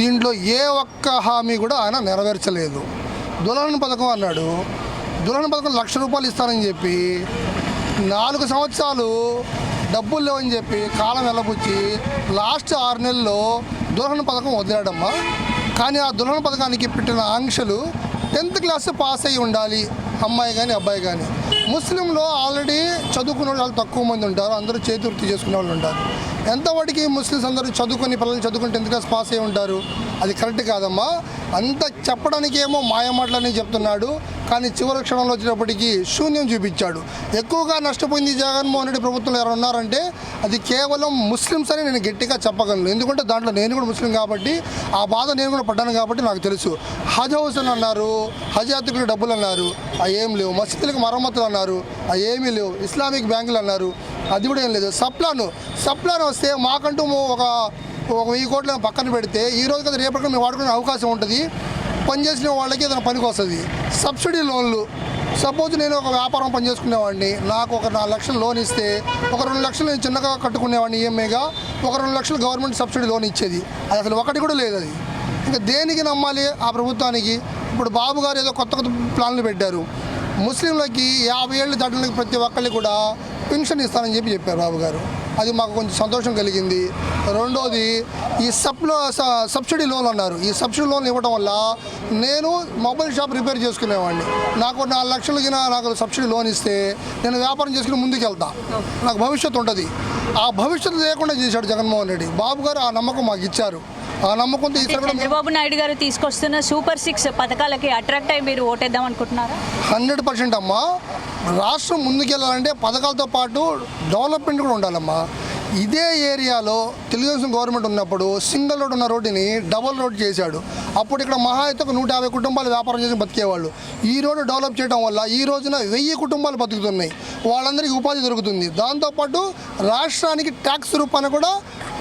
దీంట్లో ఏ ఒక్క హామీ కూడా ఆయన నెరవేర్చలేదు. దుల్హన్ పథకం అన్నాడు. దుల్హన్ పథకం ₹1,00,000 ఇస్తానని చెప్పి 4 సంవత్సరాలు డబ్బులు లేవని చెప్పి కాలం వెళ్ళబుచ్చి లాస్ట్ 6 నెలల్లో దుల్హన్ పథకం వదిలాడమ్మా. కానీ ఆ దుల్హన్ పథకానికి పెట్టిన ఆంక్షలు 10th క్లాస్ పాస్ అయ్యి ఉండాలి, అమ్మాయి కానీ అబ్బాయి కానీ. ముస్లింలో ఆల్రెడీ చదువుకునే వాళ్ళు తక్కువ మంది ఉంటారు, అందరూ చేతివృత్తి చేసుకునే వాళ్ళు ఉంటారు. ఎంతవాటికి ముస్లిమ్స్ అందరూ చదువుకొని పిల్లలు చదువుకుని 10th క్లాస్ పాస్ అయ్యి ఉంటారు. అది కరెక్ట్ కాదమ్మా. అంత చెప్పడానికి ఏమో మాయమాటలని చెప్తున్నాడు, కానీ చివరి క్షణంలో వచ్చినప్పటికీ శూన్యం చూపించాడు. ఎక్కువగా నష్టపోయింది జగన్మోహన్ రెడ్డి ప్రభుత్వంలో ఎవరు ఉన్నారంటే అది కేవలం ముస్లిమ్స్ అని నేను గట్టిగా చెప్పగలను. ఎందుకంటే దాంట్లో నేను కూడా ముస్లిం కాబట్టి ఆ బాధ నేను కూడా పడ్డాను కాబట్టి నాకు తెలుసు. హజ్ హౌస్ అని అన్నారు, హజ్ యాత్రికులకు డబ్బులు అన్నారు, అవి ఏం లేవు. మసీదులకు మరమ్మతులు అన్నారు, అవి ఏమీ లేవు. ఇస్లామిక్ బ్యాంకులు అన్నారు, అది కూడా ఏం లేదు. సప్లాన్ వస్తే మాకంటూ ఒక 1000 కోట్లు పక్కన పెడితే ఈ రోజు కదా రేపటికి మేము వాడుకునే అవకాశం ఉంటుంది. పనిచేసిన వాళ్ళకి ఏదైనా పనికి వస్తుంది. సబ్సిడీ లోన్లు, సపోజ్ నేను ఒక వ్యాపారం పనిచేసుకునేవాడిని, నాకు ఒక 4 లక్షలు లోన్ ఇస్తే ఒక 2 లక్షలు నేను చిన్నగా కట్టుకునేవాడిని ఈఎంఐగా, ఒక 2 లక్షలు గవర్నమెంట్ సబ్సిడీ లోన్ ఇచ్చేది. అది అసలు ఒకటి కూడా లేదు. అది ఇంకా దేనికి నమ్మాలి ఆ ప్రభుత్వానికి? ఇప్పుడు బాబు గారు ఏదో కొత్త ప్లాన్లు పెట్టారు. ముస్లింలకి 50 ఏళ్ళు దాటిన ప్రతి ఒక్కరికి కూడా పెన్షన్ ఇస్తానని చెప్పారు బాబు గారు. అది మాకు కొంచెం సంతోషం కలిగింది. రెండోది ఈ సబ్సిడీ లోన్ అన్నారు. ఈ సబ్సిడీ లోన్ ఇవ్వడం వల్ల నేను మొబైల్ షాప్ రిపేర్ చేసుకునేవాడిని. నాకు 4 లక్షలకి నాకు సబ్సిడీ లోన్ ఇస్తే నేను వ్యాపారం చేసుకుని ముందుకు వెళ్తా, నాకు భవిష్యత్తు ఉంటుంది. ఆ భవిష్యత్తు లేకుండా చేశాడు జగన్మోహన్ రెడ్డి. బాబు గారు ఆ నమ్మకం మాకు ఇచ్చారు. ఆ నమ్మకంతో చంద్రబాబు నాయుడు గారు తీసుకొస్తున్న సూపర్ 6 పథకాలకి అట్రాక్ట్ అయ్యి మీరు ఓటేద్దాం అనుకుంటున్నారా? 100% అమ్మా. రాష్ట్రం ముందుకెళ్ళాలంటే పథకాలతో పాటు డెవలప్మెంట్ కూడా ఉండాలమ్మా. ఇదే ఏరియాలో తెలుగుదేశం గవర్నమెంట్ ఉన్నప్పుడు సింగిల్ రోడ్ ఉన్న రోడ్డుని డబుల్ రోడ్ చేశాడు. అప్పుడు ఇక్కడ మహా అయితే ఒక 150 కుటుంబాలు వ్యాపారం చేసి బతికేవాళ్ళు. ఈ రోడ్డు డెవలప్ చేయడం వల్ల ఈ రోజున 1000 కుటుంబాలు బతుకుతున్నాయి. వాళ్ళందరికీ ఉపాధి దొరుకుతుంది. దాంతోపాటు రాష్ట్రానికి ట్యాక్స్ రూపాన కూడా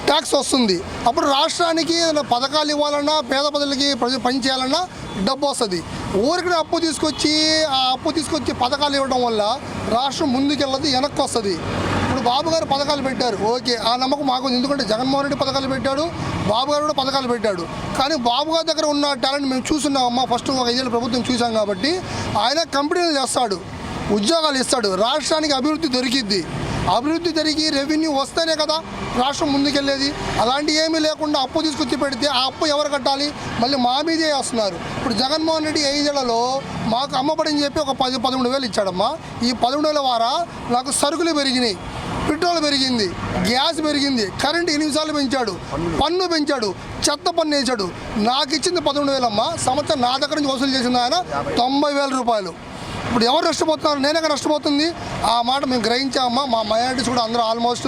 ట్యాక్స్ వస్తుంది. అప్పుడు రాష్ట్రానికి పథకాలు ఇవ్వాలన్నా, పేద ప్రజలకి పని చేయాలన్నా డబ్బు వస్తుంది. ఊరికి అప్పు తీసుకొచ్చి పథకాలు ఇవ్వడం వల్ల రాష్ట్రం ముందుకెళ్ళదు, వెనక్కి వస్తుంది. ఇప్పుడు బాబు గారు పథకాలు పెట్టారు, ఓకే, ఆ నమ్మకం మాకు. ఎందుకంటే జగన్మోహన్ రెడ్డి పథకాలు పెట్టాడు, బాబు గారు కూడా పథకాలు పెట్టాడు. కానీ బాబు గారి దగ్గర ఉన్న టాలెంట్ మేము చూస్తున్నామమ్మా. ఫస్ట్ ఒక 5 ఏళ్ళ ప్రభుత్వం చూసాం కాబట్టి ఆయన కంపెనీలు చేస్తాడు, ఉద్యోగాలు ఇస్తాడు, రాష్ట్రానికి అభివృద్ధి దొరికిద్ది. అభివృద్ధి జరిగి రెవెన్యూ వస్తేనే కదా రాష్ట్రం ముందుకెళ్ళేది. అలాంటి ఏమీ లేకుండా అప్పు తీసుకొచ్చి పెడితే ఆ అప్పు ఎవరు కట్టాలి? మళ్ళీ మా మీదే వస్తున్నారు. ఇప్పుడు జగన్మోహన్ రెడ్డి 5 ఏళ్లలో మాకు అమ్మబడిని చెప్పి ఒక 13 వేలు ఇచ్చాడమ్మా. ఈ 13 వేల వారా నాకు సరుకులు పెరిగినాయి, పెట్రోల్ పెరిగింది, గ్యాస్ పెరిగింది, కరెంటు 8 సార్లు పెంచాడు, పన్ను పెంచాడు, చెత్త పన్ను వేసాడు. నాకు ఇచ్చింది 13 వేలమ్మా. సంవత్సరం నా దగ్గర నుంచి వసూలు చేసింది ఆయన 90,000 రూపాయలు. ఇప్పుడు ఎవరు నష్టపోతున్నారు? నేనే నష్టపోతుంది. ఆ మాట మేము గ్రహించామమ్మా. మా మైనారిటీస్ కూడా అందరూ ఆల్మోస్ట్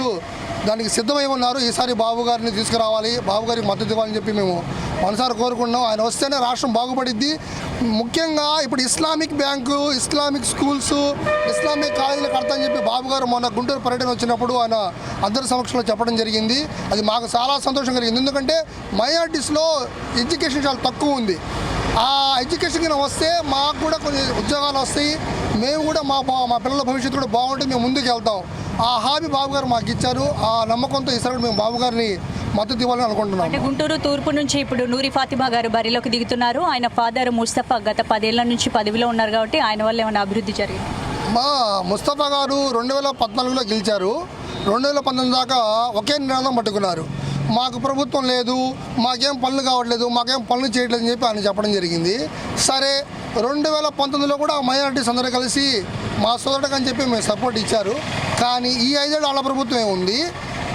దానికి సిద్ధమై ఉన్నారు. ఈసారి బాబు గారిని తీసుకురావాలి, బాబు గారికి మద్దతు ఇవ్వాలని చెప్పి మేము మనసారి కోరుకుంటున్నాం. ఆయన వస్తేనే రాష్ట్రం బాగుపడిద్ది. ముఖ్యంగా ఇప్పుడు Islamic bank, Islamic schools, Islamic కాలేజీలు కడతామని చెప్పి బాబు గారు మొన్న గుంటూరు పర్యటన వచ్చినప్పుడు ఆయన అందరి సమక్షంలో చెప్పడం జరిగింది. అది మాకు చాలా సంతోషం కలిగింది. ఎందుకంటే మైనారిటీస్లో ఎడ్యుకేషన్ చాలా తక్కువ ఉంది. ఆ ఎడ్యుకేషన్ కింద వస్తే మాకు కూడా కొన్ని ఉద్యోగాలు వస్తాయి. మేము కూడా మా పిల్లల భవిష్యత్తు కూడా బాగుంటుంది, మేము ముందుకు వెళ్తాం. ఆ హామీ బాబు గారు మాకు ఇచ్చారు. ఆ నమ్మకంతో ఈసారి మేము బాబు గారిని మద్దతు ఇవ్వాలని అనుకుంటున్నాం. అంటే గుంటూరు తూర్పు నుంచి ఇప్పుడు నూరి ఫాతిమా గారు బరిలోకి దిగుతున్నారు. ఆయన ఫాదర్ ముస్తఫా గత 10 ఏళ్ల నుంచి పదవిలో ఉన్నారు కాబట్టి ఆయన వల్ల ఏమైనా అభివృద్ధి జరిగింది? మా ముస్తఫా గారు 2014లో గెలిచారు. 2019 దాకా ఒకే నినాదం పట్టుకున్నారు. మాకు ప్రభుత్వం లేదు, మాకేం పనులు కావట్లేదు, మాకేం పనులు చేయట్లేదు అని చెప్పి ఆయన చెప్పడం జరిగింది. సరే, 2019లో కూడా మైనారిటీస్ అందరూ కలిసి మా సోదరుడికి అని చెప్పి మేము సపోర్ట్ ఇచ్చారు. కానీ ఈ 5 ఏళ్ళు వాళ్ళ ప్రభుత్వం ఏముంది?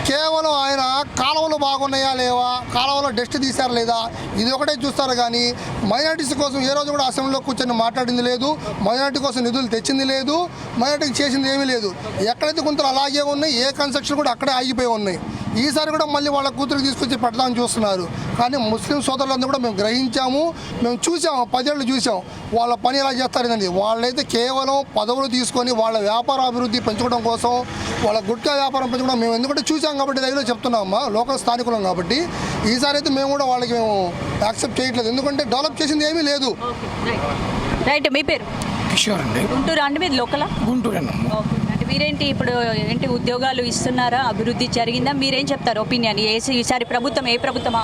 కేవలం ఆయన కాలువలు బాగున్నాయా లేవా, కాలువలో డస్ట్ తీశారా లేదా, ఇది ఒకటే చూస్తారు. కానీ మైనారిటీస్ కోసం ఏ రోజు కూడా అసెంబ్లీలో కూర్చొని మాట్లాడింది లేదు, మైనారిటీ కోసం నిధులు తెచ్చింది లేదు, మైనారిటీకి చేసింది ఏమీ లేదు. ఎక్కడైతే గుంతలు అలాగే ఉన్నాయి, ఏ కన్స్ట్రక్షన్ కూడా అక్కడే ఆగిపోయి ఉన్నాయి. ఈసారి కూడా మళ్ళీ వాళ్ళ కూతురికి తీసుకొచ్చి పెట్టడానికి చూస్తున్నారు. కానీ ముస్లిం సోదరులందరూ కూడా మేము గ్రహించాము, మేము చూసాము, 10 ఏళ్ళు చూసాం వాళ్ళ పని ఎలా చేస్తారనేది. వాళ్ళైతే కేవలం పదవులు తీసుకొని వాళ్ళ వ్యాపార అభివృద్ధి పెంచుకోవడం కోసం, వాళ్ళ గుట్కా వ్యాపారం పెంచుకోవడం మేము ఎందుకంటే చూసాం కాబట్టి దగ్గర చెప్తున్నామమ్మా, లోకల్ స్థానికులం కాబట్టి. ఈసారి అయితే మేము కూడా వాళ్ళకి మేము యాక్సెప్ట్ చేయట్లేదు, ఎందుకంటే డెవలప్ చేసింది ఏమీ లేదు. రైట్, మీ పేరు? కిషోర్ అండి. గుంటూరు అండి, మీది లోకలా? గుంటూరు అన్న. ఓకే, అంటే మీరేంటి ఇప్పుడు ఏంటి ఉద్యోగాలు ఇస్తున్నారా, అభివృద్ధి జరిగిందా, మీరేం చెప్తారు ఒపీనియన్? ఈసారి ప్రభుత్వం ఏ ప్రభుత్వం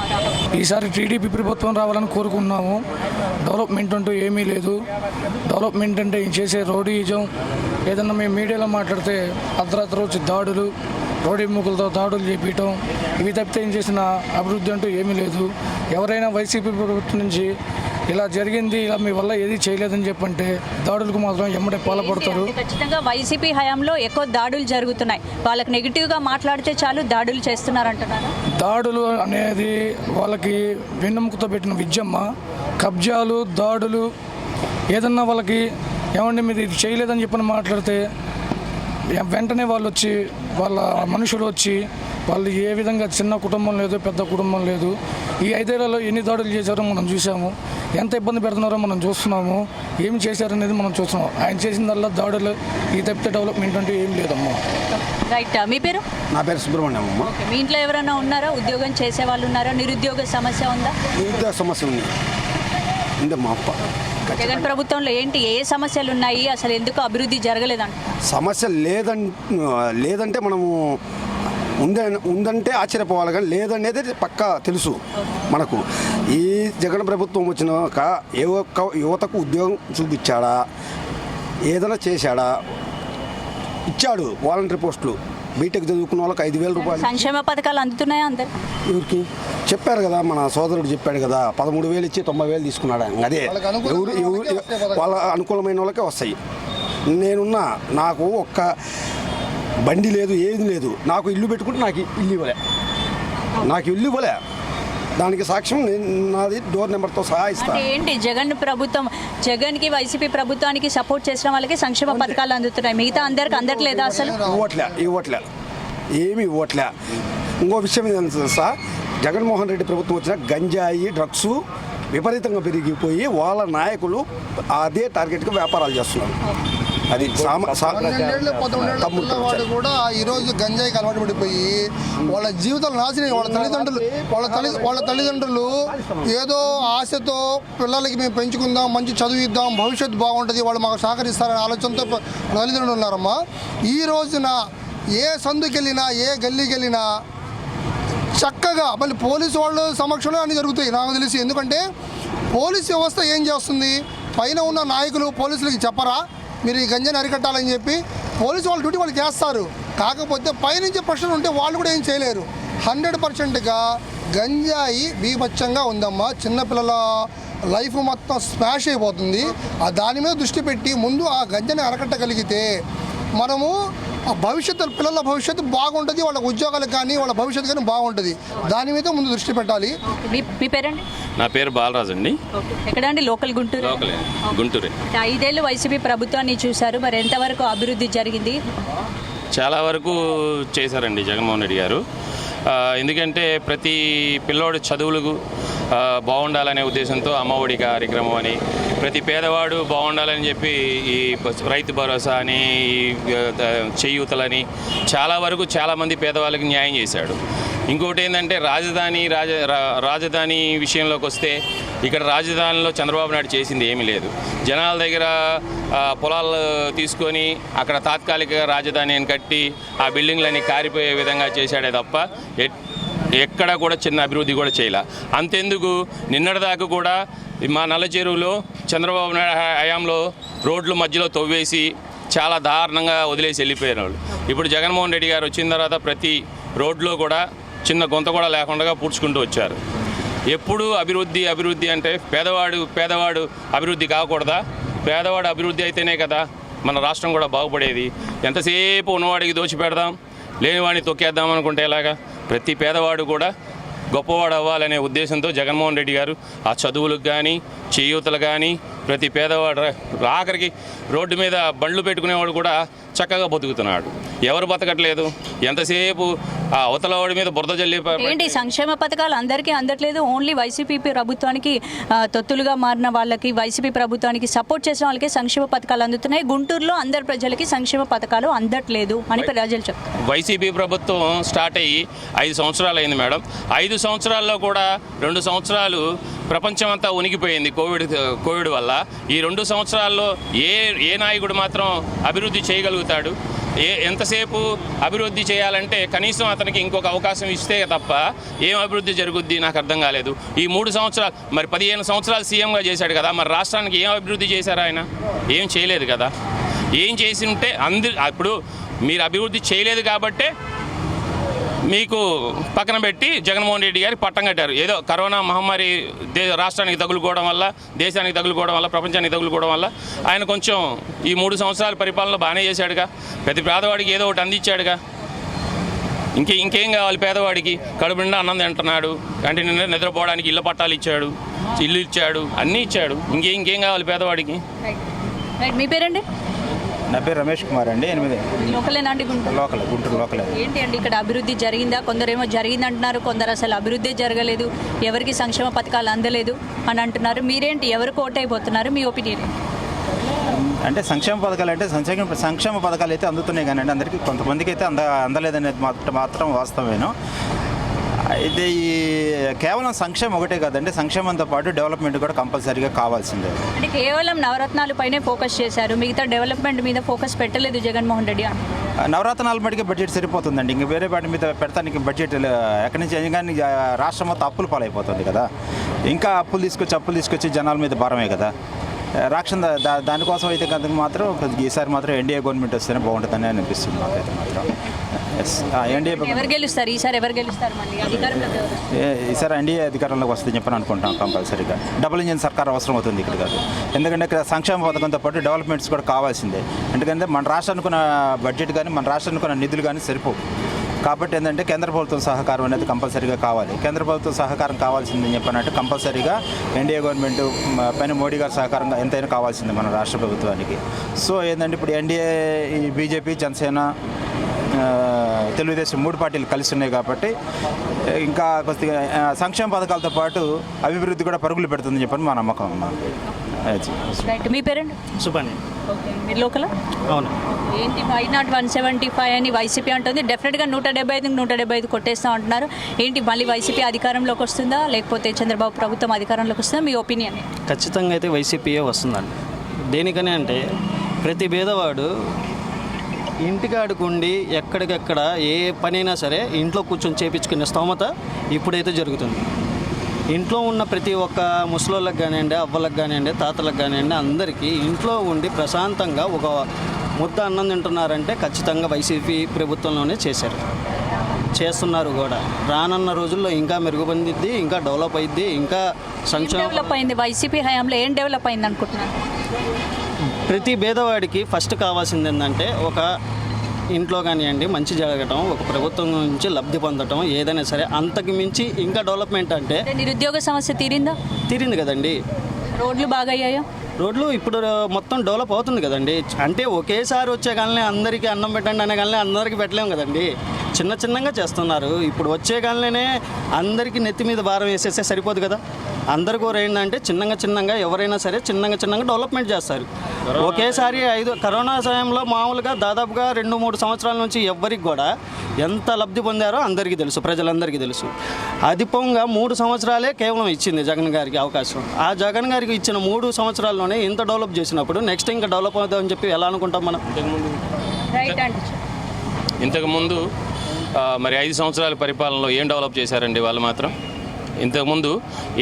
ఈసారి టీడీపీ ప్రభుత్వం రావాలని కోరుకున్నాము. డెవలప్మెంట్ అంటూ ఏమీ లేదు. డెవలప్మెంట్ అంటే చేసే రౌడీయిజం, ఏదన్నా మేము మీడియాలో మాట్లాడితే అర్ధరాత్రి వచ్చి దాడులు, రౌడీ ముగ్గులతో దాడులు చేపించడం, ఇవి తప్పితే ఏం చేసిన అభివృద్ధి అంటూ ఏమీ లేదు. ఎవరైనా వైసీపీ ప్రభుత్వం నుంచి ఇలా జరిగింది, ఇలా మీ వల్ల ఏది చేయలేదని చెప్పంటే దాడులకు మాత్రం ఎమ్మడే పాల్పడతారు. ఖచ్చితంగా వైసీపీ హయాంలో ఎక్కువ దాడులు జరుగుతున్నాయి. వాళ్ళకి నెగిటివ్గా మాట్లాడితే చాలు దాడులు చేస్తున్నారంటున్నారు. దాడులు అనేది వాళ్ళకి వెన్నెముకతో పెట్టిన విద్యమ్మ. కబ్జాలు, దాడులు, ఏదన్నా వాళ్ళకి ఏమంటే మీరు ఇది చేయలేదని చెప్పని మాట్లాడితే వెంటనే వాళ్ళు వచ్చి, వాళ్ళ మనుషులు వచ్చి, వాళ్ళు ఏ విధంగా చిన్న కుటుంబం లేదు, పెద్ద కుటుంబం లేదు, ఈ 5 ఏళ్లలో ఎన్ని దాడులు చేశారో మనం చూసాము. ఎంత ఇబ్బంది పెడుతున్నారో మనం చూస్తున్నాము. ఏమి చేశారనేది మనం చూస్తున్నాం. ఆయన చేసిందల్లా దాడులు, ఈ తప్పితే డెవలప్మెంట్ అంటే ఏం లేదమ్మా. రైట్. మీ పేరు? నా పేరు సుబ్రహ్మణ్యం అమ్మ. మీ ఇంట్లో ఎవరైనా ఉన్నారా, ఉద్యోగం చేసే వాళ్ళు ఉన్నారా, నిరుద్యోగ సమస్య ఉందా? నిరుద్యోగ సమస్య ఉంది మా అప్ప. జగన్ ప్రభుత్వంలో ఏంటి, ఏ సమస్యలు ఉన్నాయి, అసలు ఎందుకు అభివృద్ధి జరగలేదంట? సమస్య లేదంటే మనము ఉందంటే ఆశ్చర్యపోవాలి, కానీ లేదనేది పక్కా తెలుసు మనకు. ఈ జగన్ ప్రభుత్వం వచ్చినాక ఏ ఒక్క యువతకు ఉద్యోగం చూపించాడా, ఏదైనా చేశాడా? ఇచ్చాడు. వాలంటరీ పోస్టులు, బీటెక్ చదువుకున్న వాళ్ళకి 5,000 రూపాయలు సంక్షేమ పథకాలు అందుతున్నాయా అందరు? ఎవరికి చెప్పారు కదా, మన సోదరుడు చెప్పాడు కదా, 13,000 ఇచ్చి 90,000 తీసుకున్నాడు. అదే వాళ్ళ అనుకూలమైన వాళ్ళకే వస్తాయి. నేనున్నా, నాకు ఒక్క బండి లేదు, ఏది లేదు, నాకు ఇల్లు పెట్టుకుంటే నాకు ఇల్లు ఇవ్వలే. దానికి సాక్ష్యం నాది డోర్ నెంబర్తో సహా ఇస్తాను. ఏంటి జగన్ ప్రభుత్వం, జగన్కి వైసీపీ ప్రభుత్వానికి సపోర్ట్ చేసిన వాళ్ళకి సంక్షేమ పథకాలు అందుతున్నాయి, మిగతా అందరికి అందట్లేదా? అసలు ఇవ్వట్లే ఏమి ఇవ్వట్లే. ఇంకో విషయం ఏంటంటే తెలుసా, జగన్మోహన్ రెడ్డి ప్రభుత్వం వచ్చిన గంజాయి, డ్రగ్స్ విపరీతంగా పెరిగిపోయి వాళ్ళ నాయకులు అదే టార్గెట్గా వ్యాపారాలు చేస్తున్నారు. అది 12 వాడు కూడా ఈరోజు గంజాయికి అలవాటు పడిపోయి వాళ్ళ జీవితాలు నాశనం. వాళ్ళ తల్లిదండ్రులు ఏదో ఆశతో పిల్లలకి మేము పెంచుకుందాం, మంచి చదివిద్దాం, భవిష్యత్తు బాగుంటుంది, వాళ్ళు మాకు సహకరిస్తారనే ఆలోచనతో తల్లిదండ్రులు ఉన్నారమ్మా. ఈ రోజున ఏ సందుకి వెళ్ళినా, ఏ గల్లీకి వెళ్ళినా చక్కగా మళ్ళీ పోలీసు వాళ్ళ సమక్షంలో అన్నీ జరుగుతాయి నాకు తెలిసి. ఎందుకంటే పోలీసు వ్యవస్థ ఏం చేస్తుంది, పైన ఉన్న నాయకులు పోలీసులకి చెప్పరా మీరు ఈ గంజాయిని అరికట్టాలని చెప్పి? పోలీసు వాళ్ళ డ్యూటీ వాళ్ళు చేస్తారు, కాకపోతే పైనుంచి ప్రశ్నలు ఉంటే వాళ్ళు కూడా ఏం చేయలేరు. 100%గా గంజాయి బీభత్సంగా ఉందమ్మా. చిన్నపిల్లల లైఫ్ మొత్తం స్మాష్ అయిపోతుంది. దాని మీద దృష్టి పెట్టి ముందు ఆ గంజాయిని అరకట్టగలిగితే మనము భవిష్యత్తు, పిల్లల భవిష్యత్తు బాగుంటుంది, వాళ్ళ ఉద్యోగాలు కానీ వాళ్ళ భవిష్యత్తు కానీ బాగుంటుంది. దాని మీద ముందు దృష్టి పెట్టాలి. మీ పేరండి? నా పేరు బాలరాజు అండి. ఎక్కడండి? లోకల్ గుంటూరు. గుంటూరే. 5 ఏళ్ళు వైసీపీ ప్రభుత్వాన్ని చూశారు, మరి ఎంతవరకు అభివృద్ధి జరిగింది? చాలా వరకు చేశారండి జగన్మోహన్ రెడ్డి గారు. ఎందుకంటే ప్రతి పిల్లోడు చదువులకు బాగుండాలనే ఉద్దేశంతో అమ్మఒడి కార్యక్రమం అని, ప్రతి పేదవాడు బాగుండాలని చెప్పి ఈ రైతు భరోసా అని, ఈ చేయూతలని చాలా వరకు చాలామంది పేదవాళ్ళకి న్యాయం చేశాడు. ఇంకోటి ఏంటంటే రాజధాని విషయంలోకి వస్తే ఇక్కడ రాజధానిలో చంద్రబాబు నాయుడు చేసింది ఏమీ లేదు. జనాల దగ్గర పొలాలు తీసుకొని అక్కడ తాత్కాలిక రాజధాని అని కట్టి ఆ బిల్డింగ్లన్నీ కారిపోయే విధంగా చేశాడే తప్ప ఎక్కడ కూడా చిన్న అభివృద్ధి కూడా చేయలే. అంతెందుకు, నిన్నటిదాకా కూడా మా నల్ల చెరువులో చంద్రబాబు నాయుడు హయాంలో రోడ్లు మధ్యలో తవ్వేసి చాలా దారుణంగా వదిలేసి వెళ్ళిపోయిన వాళ్ళు. ఇప్పుడు జగన్మోహన్ రెడ్డి గారు వచ్చిన తర్వాత ప్రతి రోడ్లో కూడా చిన్న గొంత కూడా లేకుండా పూడ్చుకుంటూ వచ్చారు. ఎప్పుడు అభివృద్ధి అంటే పేదవాడు అభివృద్ధి కాకూడదా? పేదవాడు అభివృద్ధి అయితేనే కదా మన రాష్ట్రం కూడా బాగుపడేది. ఎంతసేపు ఉన్నవాడికి దోచిపెడదాం, లేనివాడిని తొక్కేద్దాం అనుకుంటే ఎలాగా? ప్రతి పేదవాడు కూడా గొప్పవాడు అవ్వాలనే ఉద్దేశంతో జగన్మోహన్ రెడ్డి గారు ఆ చదువులకు కానీ, చేయూతలు కానీ, ప్రతి పేదవాడు ఆఖరికి రోడ్డు మీద బండ్లు పెట్టుకునేవాడు కూడా చక్కగా బతుకుతున్నాడు. ఎవరు బతకట్లేదు? ఎంతసేపు ఆ అవతలవాడి మీద బురద జల్లి. ఏంటి సంక్షేమ పథకాలు అందరికీ అందట్లేదు? ఓన్లీ వైసీపీ ప్రభుత్వానికి తొత్తులుగా మారిన వాళ్ళకి, వైసీపీ ప్రభుత్వానికి సపోర్ట్ చేసిన వాళ్ళకి సంక్షేమ పథకాలు అందుతున్నాయి. గుంటూరులో అందరి ప్రజలకి సంక్షేమ పథకాలు అందట్లేదు అని ప్రజలు చెప్తారు. వైసీపీ ప్రభుత్వం స్టార్ట్ అయ్యి 5 సంవత్సరాలు అయింది మేడం. 5 సంవత్సరాల్లో కూడా 2 సంవత్సరాలు ప్రపంచం అంతా ఉనికిపోయింది కోవిడ్ వల్ల. ఈ 2 సంవత్సరాల్లో ఏ నాయకుడు మాత్రం అభివృద్ధి చేయగలుగుతాడు? ఎంతసేపు అభివృద్ధి చేయాలంటే కనీసం అతనికి ఇంకొక అవకాశం ఇస్తే తప్ప ఏం అభివృద్ధి జరుగుద్ది నాకు అర్థం కాలేదు. ఈ 3 సంవత్సరాలు మరి 15 సంవత్సరాలు సీఎంగా చేశాడు కదా, మరి రాష్ట్రానికి ఏం అభివృద్ధి చేశారు ఆయన? ఏం చేయలేదు కదా. ఏం చేసి ఉంటే ఇప్పుడు మీరు అభివృద్ధి చేయలేదు కాబట్టే మీకు పక్కన పెట్టి జగన్మోహన్ రెడ్డి గారికి పట్టం కట్టారు. ఏదో కరోనా మహమ్మారి రాష్ట్రానికి తగులుకోవడం వల్ల, దేశానికి తగులుకోవడం వల్ల, ప్రపంచానికి తగులుకోవడం వల్ల ఆయన కొంచెం ఈ 3 సంవత్సరాల పరిపాలన బాగానే చేశాడుగా. ప్రతి పేదవాడికి ఏదో ఒకటి అందించాడుగా. ఇంకేం కావాలి పేదవాడికి? కడుపు నిండా అన్నం తింటున్నాడు, కంటి నిండా నిద్రపోవడానికి ఇళ్ళ పట్టాలు ఇచ్చాడు, ఇల్లు ఇచ్చాడు, అన్నీ ఇచ్చాడు. ఇంకేం కావాలి పేదవాడికి? రైట్, మీ పేరండి? నా పేరు రమేష్ కుమార్ అండి. 8 లోకలేనా అండి? గుంటూరు లోకలే. ఏంటి అండి ఇక్కడ అభివృద్ధి జరిగిందా? కొందరేమో జరిగింది అంటున్నారు, కొందరు అసలు అభివృద్ధి జరగలేదు, ఎవరికి సంక్షేమ పథకాలు అందలేదు అని అంటున్నారు. మీరేంటి, ఎవరికి ఓటు అయిపోతున్నారు? మీ ఒపీనియన్? అంటే సంక్షేమ పథకాలు అంటే సంక్షేమ పథకాలు అయితే అందుతున్నాయి కానీ అండి అందరికీ, కొంతమందికి అయితే అందలేదనేది మాత్రం వాస్తవమేను. అయితే ఈ కేవలం సంక్షేమం ఒకటే కాదండి, సంక్షేమంతో పాటు డెవలప్మెంట్ కూడా కంపల్సరీగా కావాల్సిందే. అంటే కేవలం నవరత్నాల పైనే ఫోకస్ చేశారు, మిగతా డెవలప్మెంట్ మీద ఫోకస్ పెట్టలేదు జగన్మోహన్ రెడ్డి అని. నవరత్నాల మటుకే బడ్జెట్ సరిపోతుందండి, ఇంక వేరే వాటి మీద పెడతానికి బడ్జెట్ ఎక్కడి నుంచి కానీ రాష్ట్రం మొత్తం అప్పులు పాలైపోతుంది కదా. ఇంకా అప్పులు తీసుకొచ్చి జనాల మీద భారమే కదా. దానికోసం అయితే కనుక మాత్రం ఈసారి మాత్రం ఎన్డీఏ గవర్నమెంట్ వస్తేనే బాగుంటుందని అనిపిస్తుంది మాకైతే మాత్రం. ఎవరు గెలుస్తారు ఈసారి? ఎవరు గెలుస్తారు మళ్ళీ అధికారంలోకి? ఈసారి ఎన్డీఏ అధికారంలోకి వస్తుందని చెప్పని అనుకుంటాం కంపల్సరీగా. డబుల్ ఇంజిన్ సర్కార్ అవసరం అవుతుంది ఇక్కడ కాదు. ఎందుకంటే ఇక్కడ సంక్షేమ పథకంతో పాటు డెవలప్మెంట్స్ కూడా కావాల్సిందే. ఎందుకంటే మన రాష్ట్రానికి ఉన్న బడ్జెట్ కానీ మన రాష్ట్రానికి ఉన్న నిధులు కానీ సరిపోవు. కాబట్టి ఏంటంటే కేంద్ర ప్రభుత్వం సహకారం అనేది కంపల్సరీగా కావాలి. కేంద్ర ప్రభుత్వం సహకారం కావాల్సిందని చెప్పనంటే కంపల్సరీగా ఎన్డీఏ గవర్నమెంట్ పైన మోడీ గారి సహకారం ఎంతైనా కావాల్సిందే మన రాష్ట్ర ప్రభుత్వానికి. సో ఏంటంటే ఇప్పుడు ఎన్డీఏ, ఈ బీజేపీ, జనసేన, తెలుగుదేశం 3 పార్టీలు కలిసి ఉన్నాయి కాబట్టి ఇంకా కొద్దిగా సంక్షేమ పథకాలతో పాటు అభివృద్ధి కూడా పరుగులు పెడుతుందని చెప్పని మా నమ్మకం అమ్మా. రైట్, మీ పేరెంట్? సుబ్బాని. ఓకే, మీరు లోకల్? అవును. ఏంటి 175 అని వైసీపీ అంటుంది, డెఫినెట్గా 175 కొట్టేస్తాం అంటున్నారు. ఏంటి మళ్ళీ వైసీపీ అధికారంలోకి వస్తుందా లేకపోతే చంద్రబాబు ప్రభుత్వం అధికారంలోకి వస్తుందా? మీ ఒపీనియన్? ఖచ్చితంగా అయితే వైసీపీయే వస్తుందండి. దేనికని అంటే ప్రతి పేదవాడు ఇంటికాడుకుండి ఎక్కడికెక్కడ ఏ పనైనా సరే ఇంట్లో కూర్చొని చేపించుకునే స్తోమత ఇప్పుడైతే జరుగుతుంది. ఇంట్లో ఉన్న ప్రతి ఒక్క ముసలోళ్ళకి కానివ్వండి, అవ్వలకు కానివ్వండి, తాతలకు కానివ్వండి, అందరికీ ఇంట్లో ఉండి ప్రశాంతంగా ఒక ముద్ద అన్నం తింటున్నారంటే ఖచ్చితంగా వైసీపీ ప్రభుత్వంలోనే చేస్తున్నారు కూడా. రానున్న రోజుల్లో ఇంకా మెరుగుపడింది, ఇంకా డెవలప్ అయింది, ఇంకా సంక్షేమ డెవలప్ అయింది. వైసీపీ హయాంలో ఏం డెవలప్ అయింది అనుకుంటున్నారు? ప్రతి పేదవాడికి ఫస్ట్ కావాల్సింది ఏంటంటే ఒక ఇంట్లో కానివ్వండి మంచి జరగటం, ఒక ప్రభుత్వం నుంచి లబ్ధి పొందటం, ఏదైనా సరే. అంతకు మించి ఇంకా డెవలప్మెంట్ అంటే నిరుద్యోగ సమస్య తీరింది కదండి. రోడ్లు బాగా అయ్యాయో? రోడ్లు ఇప్పుడు మొత్తం డెవలప్ అవుతుంది కదండి. అంటే ఒకేసారి వచ్చే కానీ అందరికీ అన్నం పెట్టండి అనే కానీ అందరికీ పెట్టలేము కదండి. చిన్నగా చేస్తున్నారు. ఇప్పుడు వచ్చే కాలనే అందరికీ నెత్తి మీద భారం వేసేస్తే సరిపోదు కదా. అందరు కూడా ఏంటంటే చిన్నగా ఎవరైనా సరే చిన్నగా డెవలప్మెంట్ చేస్తారు. ఒకేసారి కరోనా సమయంలో మామూలుగా దాదాపుగా 2-3 సంవత్సరాల నుంచి ఎవ్వరికి కూడా ఎంత లబ్ధి పొందారో అందరికీ తెలుసు, ప్రజలందరికీ తెలుసు. అధికంగా 3 సంవత్సరాలే కేవలం ఇచ్చింది జగన్ గారికి అవకాశం. ఆ జగన్ గారికి ఇచ్చిన 3 సంవత్సరాల్లోనే ఇంత డెవలప్ చేసినప్పుడు నెక్స్ట్ ఇంకా డెవలప్ అవుతుందని చెప్పి ఎలా అనుకుంటాం మనం? ఇంతకుముందు మరి 5 సంవత్సరాల పరిపాలనలో ఏం డెవలప్ చేశారండి వాళ్ళు మాత్రం? ఇంతకుముందు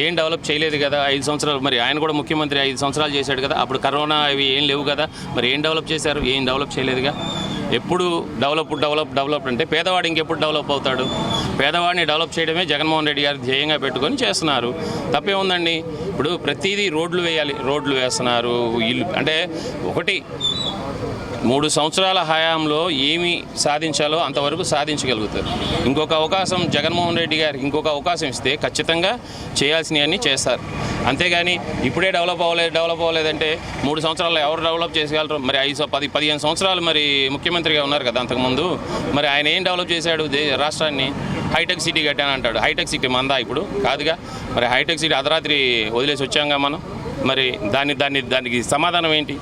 ఏం డెవలప్ చేయలేదు కదా 5 సంవత్సరాలు. మరి ఆయన కూడా ముఖ్యమంత్రి 5 సంవత్సరాలు చేశాడు కదా, అప్పుడు కరోనా అవి ఏం లేవు కదా. మరి ఏం డెవలప్ చేశారు? ఏం డెవలప్ చేయలేదుగా. ఎప్పుడు డెవలప్ అంటే పేదవాడు ఇంకెప్పుడు డెవలప్ అవుతాడు? పేదవాడిని డెవలప్ చేయడమే జగన్మోహన్ రెడ్డి గారు ధ్యేయంగా పెట్టుకొని చేస్తున్నారు. తప్పే ఉందండి. ఇప్పుడు ప్రతిదీ రోడ్లు వేయాలి, రోడ్లు వేస్తున్నారు. ఇల్లు అంటే 3 సంవత్సరాల హయాంలో ఏమి సాధించాలో అంతవరకు సాధించగలుగుతారు. ఇంకొక అవకాశం జగన్మోహన్ రెడ్డి గారికి ఇంకొక అవకాశం ఇస్తే ఖచ్చితంగా చేయాల్సినవన్నీ చేస్తారు. అంతేగాని ఇప్పుడే డెవలప్ అవ్వలేదంటే 3 సంవత్సరాల్లో ఎవరు డెవలప్ చేయగలరు? మరి 15 సంవత్సరాలు మరి ముఖ్యమంత్రిగా ఉన్నారు కదా అంతకుముందు. మరి ఆయన ఏం డెవలప్ చేశాడు? రాష్ట్రాన్ని హైటెక్ సిటీ కట్టానంటాడు. హైటెక్ సిటీ మందా ఇప్పుడు? కాదుగా. మరి హైటెక్ సిటీ అర్ధరాత్రి వదిలేసి వచ్చాంగా మనం. మరి దానికి సమాధానం ఏంటి?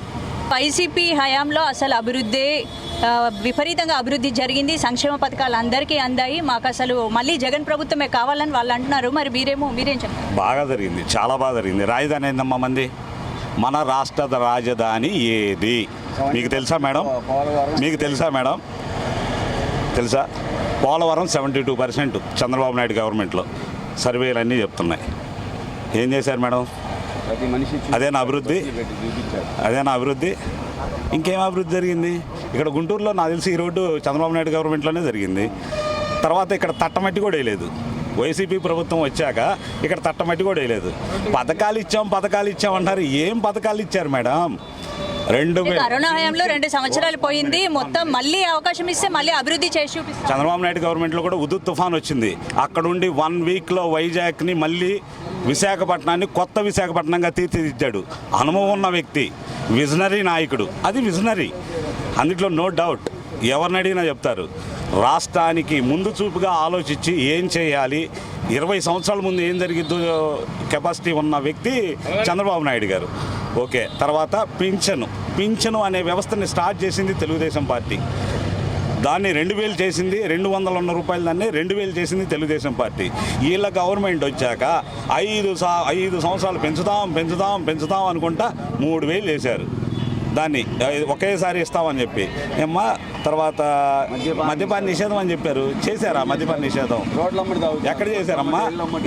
వైసీపీ హయాంలో అసలు విపరీతంగా అభివృద్ధి జరిగింది, సంక్షేమ పథకాలు అందరికీ అందాయి, మాకు అసలు మళ్ళీ జగన్ ప్రభుత్వమే కావాలని వాళ్ళు అంటున్నారు. మరి మీరేం చెప్తారు? బాగా జరిగింది, చాలా బాగా జరిగింది. రాజధాని ఏందమ్మా మంది? మన రాష్ట్ర రాజధాని ఏది? మీకు తెలుసా మేడం? మీకు తెలుసా మేడం? తెలుసా? పోలవరం 72% చంద్రబాబు నాయుడు గవర్నమెంట్లో సర్వేలు అన్నీ చెప్తున్నాయి. ఏం చేశారు మేడం? అదేనా అభివృద్ధి? అదేనా అభివృద్ధి? ఇంకేం అభివృద్ధి జరిగింది? ఇక్కడ గుంటూరులో నాకు తెలిసి ఈ రోడ్డు చంద్రబాబు నాయుడు గవర్నమెంట్లోనే జరిగింది. తర్వాత ఇక్కడ తట్టమట్టి కూడా వేయలేదు. వైసీపీ ప్రభుత్వం వచ్చాక ఇక్కడ తట్టమట్టి కూడా వేయలేదు. పథకాలు ఇచ్చాం అంటారు. ఏం పథకాలు ఇచ్చారు మేడం? కరోనా హయాంలో 2 సంవత్సరాలు పోయింది. మొత్తం మళ్ళీ అవకాశం ఇస్తే మళ్ళీ అభివృద్ధి చేసి చూపిస్తాం. చంద్రబాబు నాయుడు గవర్నమెంట్లో కూడా ఉదు తుఫాన్ వచ్చింది. అక్కడుండి 1 వీక్లో వైజాగ్ని మళ్ళీ విశాఖపట్నాన్ని కొత్త విశాఖపట్నంగా తీర్చిదిద్దాడు. అనుభవం ఉన్న వ్యక్తి, విజనరీ నాయకుడు. అది విజనరీ, అందులో నో డౌట్. ఎవరిని అడిగినా చెప్తారు. రాష్ట్రానికి ముందు చూపుగా ఆలోచించి ఏం చేయాలి, 20 సంవత్సరాల ముందు ఏం జరిగిద్దో కెపాసిటీ ఉన్న వ్యక్తి చంద్రబాబు నాయుడు గారు. ఓకే. తర్వాత పింఛను అనే వ్యవస్థని స్టార్ట్ చేసింది తెలుగుదేశం పార్టీ. దాన్ని 2000 చేసింది. 200 ఉన్న రూపాయలు దాన్ని 2000 చేసింది తెలుగుదేశం పార్టీ. వీళ్ళ గవర్నమెంట్ వచ్చాక 5 సంవత్సరాలు పెంచుతాం అనుకుంటా 3000 చేశారు. దాన్ని ఒకేసారి ఇస్తామని చెప్పి ఏమ్మా. తర్వాత మద్యపాన నిషేధం అని చెప్పారు. చేశారా మద్యపాన నిషేధం? ఎక్కడ చేశారమ్మా?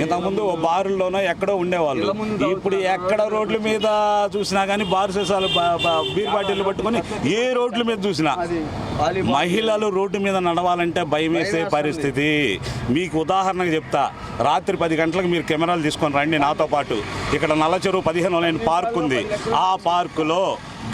ఇంతకుముందు బారుల్లోనో ఎక్కడో ఉండేవాళ్ళు. ఇప్పుడు ఎక్కడ రోడ్ల మీద చూసినా కానీ బారు సీసాలు బీర్ బాటిల్ పట్టుకొని ఏ రోడ్ల మీద చూసినా మహిళలు రోడ్డు మీద నడవాలంటే భయం వేసే పరిస్థితి. మీకు ఉదాహరణకు చెప్తా. రాత్రి 10 గంటలకు మీరు కెమెరాలు తీసుకొని రండి నాతో పాటు. ఇక్కడ నల్లచెరువు 15 లైన్ పార్క్ ఉంది. ఆ పార్కులో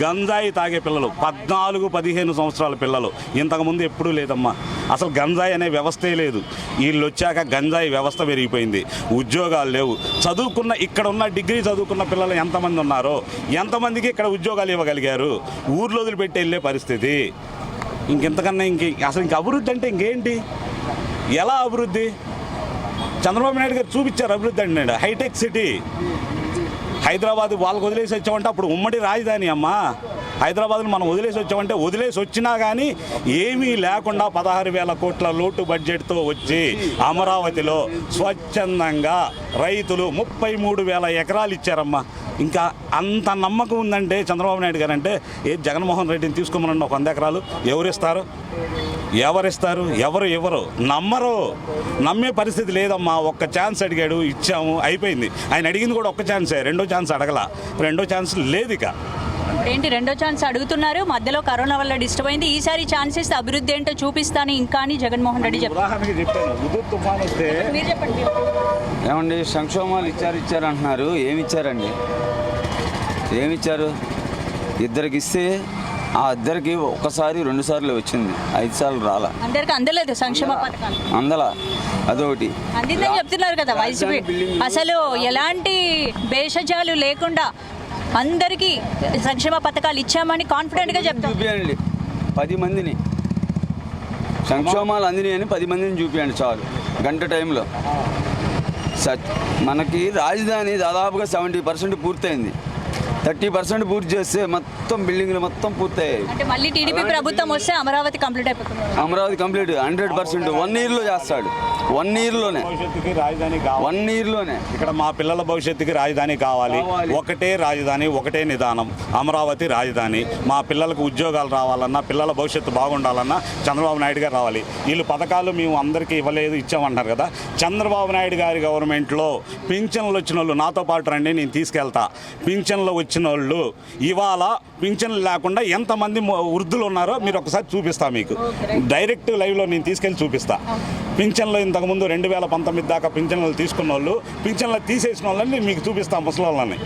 గంజాయి తాగే పిల్లలు 14-15 సంవత్సరాల పిల్లలు. ఇంతకుముందు ఎప్పుడూ లేదమ్మా. అసలు గంజాయి అనే వ్యవస్థే లేదు. వీళ్ళు వచ్చాక గంజాయి వ్యవస్థ పెరిగిపోయింది. ఉద్యోగాలు లేవు. చదువుకున్న ఇక్కడ ఉన్న డిగ్రీ చదువుకున్న పిల్లలు ఎంతమంది ఉన్నారో, ఎంతమందికి ఇక్కడ ఉద్యోగాలు ఇవ్వగలిగారు? ఊర్లో వదిలిపెట్టి వెళ్ళే పరిస్థితి. ఇంకెంతకన్నా అసలు అభివృద్ధి అంటే ఇంకేంటి? ఎలా అభివృద్ధి? చంద్రబాబు నాయుడు గారు చూపించారు అభివృద్ధి అంటే. హైటెక్ సిటీ హైదరాబాద్ వాళ్ళకు వదిలేసి వచ్చామంటే అప్పుడు ఉమ్మడి రాజధాని అమ్మా. హైదరాబాద్ను మనం వదిలేసి వచ్చామంటే వదిలేసి వచ్చినా కానీ ఏమీ లేకుండా 16,000 కోట్ల లోటు బడ్జెట్తో వచ్చి అమరావతిలో స్వచ్ఛందంగా రైతులు 33,000 ఎకరాలు ఇచ్చారమ్మా. ఇంకా అంత నమ్మకం ఉందంటే చంద్రబాబు నాయుడు గారు అంటే జగన్మోహన్ రెడ్డిని తీసుకోమనండి 100 ఎకరాలు. ఎవరిస్తారు? ఎవరు ఇవ్వరు. నమ్మే పరిస్థితి లేదమ్మా. ఒక్క ఛాన్స్ అడిగాడు, ఇచ్చాము, అయిపోయింది. ఆయన అడిగింది కూడా ఒక్క ఛాన్సే. రెండో ఛాన్స్ అడగల. రెండో ఛాన్స్ లేదు. ఇక ఏంటి రెండో ఛాన్స్ అడుగుతున్నారు? మధ్యలో కరోనా వల్ల డిస్టర్బ్ అయింది. ఈసారి ఛాన్స్ ఇస్తే అభివృద్ధి ఏంటో చూపిస్తాను ఇంకా అని జగన్మోహన్ రెడ్డి చెప్పారు. మీరు చెప్పండి. ఏమండి, సంక్షేమాలు ఇచ్చారు అంటున్నారు. ఏమిచ్చారండి? ఏమిచ్చారు? ఇద్దరికి ఇస్తే ఆ ఇద్దరికి ఒకసారి 2 సార్లు వచ్చింది, 5 సార్లు రాలా. అందరికి అందలేదు సంక్షేమ పథకాలు. అందలా అదొకటి అందిందని చెప్తున్నారు కదా వైసీపీ. అసలు ఎలాంటి భేషజాలు లేకుండా అందరికీ సంక్షేమ పథకాలు ఇచ్చామని కాన్ఫిడెంట్గా చెప్తాం. చూపించండి 10 మందిని సంక్షేమాలు అందినాయి అని 10 మందిని చూపించండి చాలు. గంట టైంలో మనకి రాజధాని దాదాపుగా 70% పూర్తయింది. 30% పూర్తి చేస్తే మొత్తం బిల్డింగ్లు మొత్తం పూర్తయ్యాయి. అంటే మళ్ళీ టీడీపీ ప్రభుత్వం వస్తే అమరావతి కంప్లీట్ అయిపోతుంది. అమరావతి కంప్లీట్ 100% 1 ఇయర్లో చేస్తాడు. 1 ఇయర్లోనే భవిష్యత్తుకి రాజధాని కావాలి. 1 ఇయర్లోనే ఇక్కడ మా పిల్లల భవిష్యత్తుకి రాజధాని కావాలి. ఒకటే రాజధాని, ఒకటే నిదానం. అమరావతి రాజధాని. మా పిల్లలకు ఉద్యోగాలు రావాలన్నా, పిల్లల భవిష్యత్తు బాగుండాలన్నా చంద్రబాబు నాయుడు గారు రావాలి. వీళ్ళు పథకాలు మేము అందరికీ ఇవ్వలేదు, ఇచ్చామంటారు కదా. చంద్రబాబు నాయుడు గారి గవర్నమెంట్లో పింఛన్లు వచ్చిన వాళ్ళు నాతో పాటు రండి, నేను తీసుకెళ్తా. పింఛన్లు వచ్చిన వాళ్ళు ఇవాళ పింఛన్లు లేకుండా ఎంతమంది వృద్ధులు ఉన్నారో మీరు ఒకసారి చూపిస్తా. మీకు డైరెక్ట్ లైవ్లో నేను తీసుకెళ్ళి చూపిస్తా. పింఛన్లు ఇంతకుముందు 2019 దాకా పింఛన్లు తీసుకున్న వాళ్ళు, పింఛన్లు తీసేసిన వాళ్ళని మీకు చూపిస్తాం, ముసలి వాళ్ళని.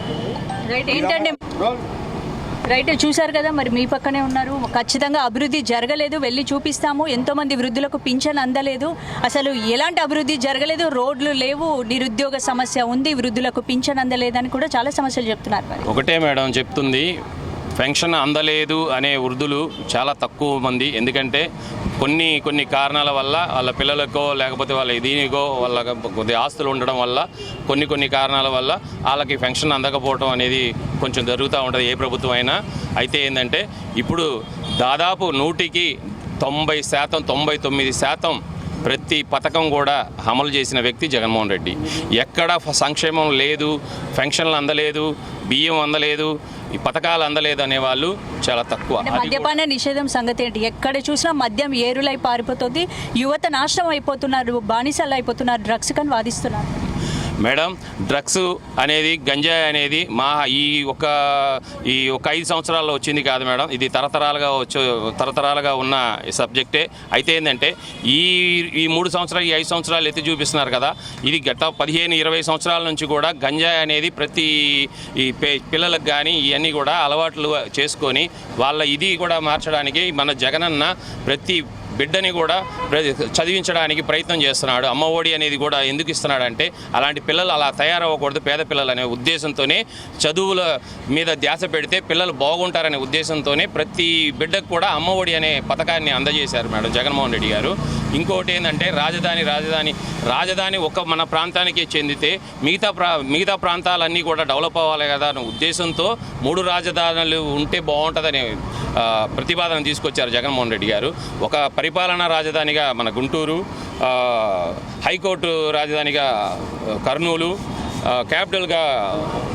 రైట్, చూశారు కదా. మరి మీ పక్కనే ఉన్నారు. ఖచ్చితంగా అభివృద్ధి జరగలేదు, వెళ్ళి చూపిస్తాము. ఎంతోమంది వృద్ధులకు పింఛన్ అందలేదు. అసలు ఎలాంటి అభివృద్ధి జరగలేదు. రోడ్లు లేవు, నిరుద్యోగ సమస్య ఉంది, వృద్ధులకు పింఛన్ అందలేదని కూడా చాలా సమస్యలు చెప్తున్నారు. ఒకటే మేడం చెప్తుంది, పెన్షన్ అందలేదు అనే వృద్ధులు చాలా తక్కువ మంది. ఎందుకంటే కొన్ని కారణాల వల్ల వాళ్ళ పిల్లలకో లేకపోతే వాళ్ళ దీనికో వాళ్ళ కొద్ది ఆస్తులు ఉండడం వల్ల కొన్ని కారణాల వల్ల వాళ్ళకి పెన్షన్ అందకపోవడం అనేది కొంచెం జరుగుతూ ఉంటుంది ఏ ప్రభుత్వం అయినా. అయితే ఏంటంటే ఇప్పుడు దాదాపు 100కి 90%, 99% ప్రతి పథకం కూడా అమలు చేసిన వ్యక్తి జగన్మోహన్ రెడ్డి. ఎక్కడ సంక్షేమం లేదు, పెన్షన్లు అందలేదు, బియ్యం అందలేదు, ఈ పథకాలు అందలేదు అనే వాళ్ళు చాలా తక్కువ. అంటే మద్యపాన నిషేధం సంగతి ఏంటి? ఎక్కడ చూసినా మద్యం ఏరులై పారిపోతుంది, యువత నాశనం అయిపోతున్నారు, బానిసలు అయిపోతున్నారు, డ్రగ్స్ కని వాదిస్తున్నారు. మేడం, డ్రగ్స్ అనేది, గంజాయి అనేది ఈ ఒక 5 సంవత్సరాల్లో వచ్చింది కాదు మేడం. ఇది తరతరాలుగా ఉన్న సబ్జెక్టే. అయితే ఏంటంటే ఈ 3 సంవత్సరాలు, ఈ 5 సంవత్సరాలు ఎత్తి చూపిస్తున్నారు కదా, ఇది గత 15-20 సంవత్సరాల నుంచి కూడా గంజాయి అనేది ప్రతి పిల్లలకు కానీ ఇవన్నీ కూడా అలవాట్లు చేసుకొని వాళ్ళ ఇది కూడా మార్చడానికి మన జగనన్న ప్రతి బిడ్డని కూడా చదివించడానికి ప్రయత్నం చేస్తున్నాడు. అమ్మ ఒడి అనేది కూడా ఎందుకు ఇస్తున్నాడంటే అలాంటి పిల్లలు అలా తయారవ్వకూడదు, పేద పిల్లలు అనే ఉద్దేశంతోనే, చదువుల మీద ధ్యాస పెడితే పిల్లలు బాగుంటారనే ఉద్దేశంతోనే ప్రతి బిడ్డకు కూడా అమ్మ ఒడి అనే పథకాన్ని అందజేశారు మేడం జగన్మోహన్ రెడ్డి గారు. ఇంకోటి ఏంటంటే రాజధాని ఒక మన ప్రాంతానికే చెందితే మిగతా ప్రాంతాలన్నీ కూడా డెవలప్ అవ్వాలి కదా అనే ఉద్దేశంతో 3 రాజధానులు ఉంటే బాగుంటుందనే ప్రతిపాదన తీసుకొచ్చారు జగన్మోహన్ రెడ్డి గారు. ఒక పరిపాలనా రాజధానిగా మన గుంటూరు, హైకోర్టు రాజధానిగా కర్నూలు, క్యాపిటల్గా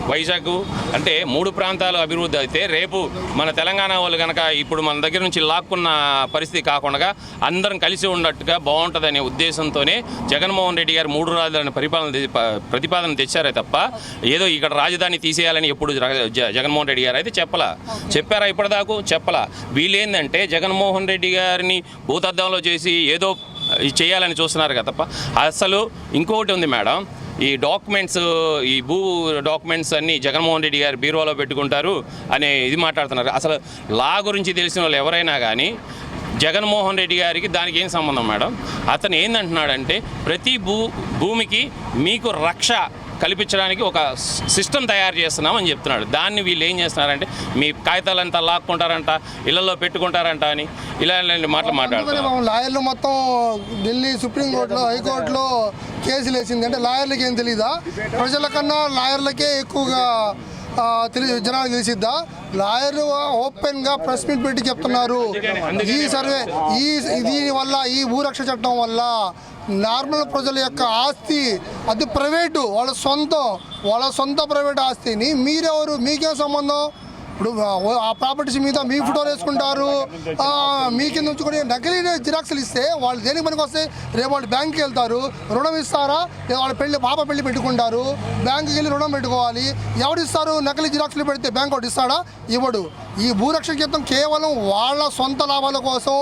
వైజాగ్, అంటే 3 ప్రాంతాలు అభివృద్ధి అయితే రేపు మన తెలంగాణ వాళ్ళు కనుక ఇప్పుడు మన దగ్గర నుంచి లాక్కున్న పరిస్థితి కాకుండా అందరం కలిసి ఉన్నట్టుగా బాగుంటుందనే ఉద్దేశంతోనే జగన్మోహన్ రెడ్డి గారు 3 రాజధాని ప్రతిపాదన తెచ్చారే తప్ప ఏదో ఇక్కడ రాజధాని తీసేయాలని ఎప్పుడు జగన్మోహన్ రెడ్డి గారు అయితే చెప్పారా ఇప్పటిదాకా చెప్పలా. వీళ్ళేందంటే జగన్మోహన్ రెడ్డి గారిని భూతద్దంలో చేసి ఏదో చేయాలని చూస్తున్నారు కదా తప్ప. అసలు ఇంకొకటి ఉంది మేడం, ఈ డాక్యుమెంట్స్, ఈ డాక్యుమెంట్స్ అన్నీ జగన్మోహన్ రెడ్డి గారు బీరువాలో పెట్టుకుంటారు అనే ఇది మాట్లాడుతున్నారు. అసలు లా గురించి తెలిసిన వాళ్ళు ఎవరైనా కానీ జగన్మోహన్ రెడ్డి గారికి దానికి ఏం సంబంధం మేడం? అతను ఏందంటున్నాడంటే ప్రతి భూమికి మీకు రక్ష కల్పించడానికి ఒక సిస్టమ్ తయారు చేస్తున్నామని చెప్తున్నాడు. దాన్ని వీళ్ళు ఏం చేస్తున్నారంటే మీ కాగితాలంతా లాక్కుంటారంట, ఇళ్లలో పెట్టుకుంటారంట అని ఇలాంటి మాటలు మాట్లాడుతున్నారు. లాయర్లు మొత్తం ఢిల్లీ సుప్రీంకోర్టులో, హైకోర్టులో కేసులు వేసింది అంటే లాయర్లకి ఏం తెలీదా? ప్రజల కన్నా లాయర్లకే ఎక్కువగా జనాలకు తెలిసిద్దా? లాయర్లు ఓపెన్గా ప్రెస్ మీట్ పెట్టి చెప్తున్నారు ఈ సర్వే దీనివల్ల, ఈ భూరక్ష చట్టం వల్ల నార్మల్ ప్రజల యొక్క ఆస్తి అది ప్రైవేటు, వాళ్ళ సొంత ప్రైవేట్ ఆస్తిని మీరెవరు, మీకేం సంబంధం? ఇప్పుడు ఆ ప్రాపర్టీస్ మీద మీ ఫోటోలు వేసుకుంటారు, మీ కింద ఉంచుకొని నకిలీ జిరాక్స్లు ఇస్తే వాళ్ళు దేనికి పనికి వస్తాయి? రేపు వాళ్ళు బ్యాంక్కి వెళ్తారు, రుణం ఇస్తారా? లేదా వాళ్ళ పాప పెళ్లి పెట్టుకుంటారు, బ్యాంకుకి వెళ్ళి రుణం పెట్టుకోవాలి. ఎవరు ఇస్తారు? నకిలీ జిరాక్స్లు పెడితే బ్యాంక్ ఒకటి ఇస్తాడా? ఇవ్వడు. ఈ భూరక్షణ చట్టం కేవలం వాళ్ళ సొంత లాభాల కోసం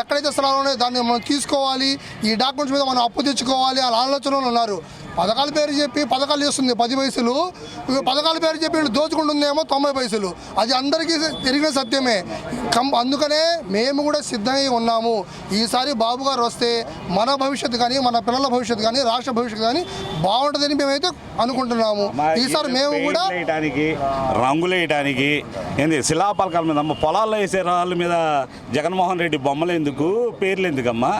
ఎక్కడైతే స్థలాలు ఉన్నాయో దాన్ని మనం తీసుకోవాలి, ఈ డాక్యుమెంట్స్ మీద మనం అప్పు తెచ్చుకోవాలి అలా ఆలోచనలు ఉన్నారు. పథకాల పేరు చెప్పి పథకాలు చేస్తుంది 10 పైసలు, పథకాల పేరు చెప్పి వీళ్ళు దోచుకుంటుందేమో 90 పైసలు. అది అందరికీ తిరిగిన సత్యమే. అందుకనే మేము కూడా సిద్ధమై ఉన్నాము. ఈసారి బాబు గారు వస్తే మన భవిష్యత్తు కానీ, మన పిల్లల భవిష్యత్తు కానీ, రాష్ట్ర భవిష్యత్తు కానీ బాగుంటుందని మేమైతే అనుకుంటున్నాము. ఈసారి మేము కూడా రంగులు వేయడానికి ఏంది శిలాపలకాల మీద పొలాల్లో వేసే రాళ్ళ మీద జగన్మోహన్ రెడ్డి బొమ్మలు ఎందుకు, పేర్లు ఎందుకమ్మా?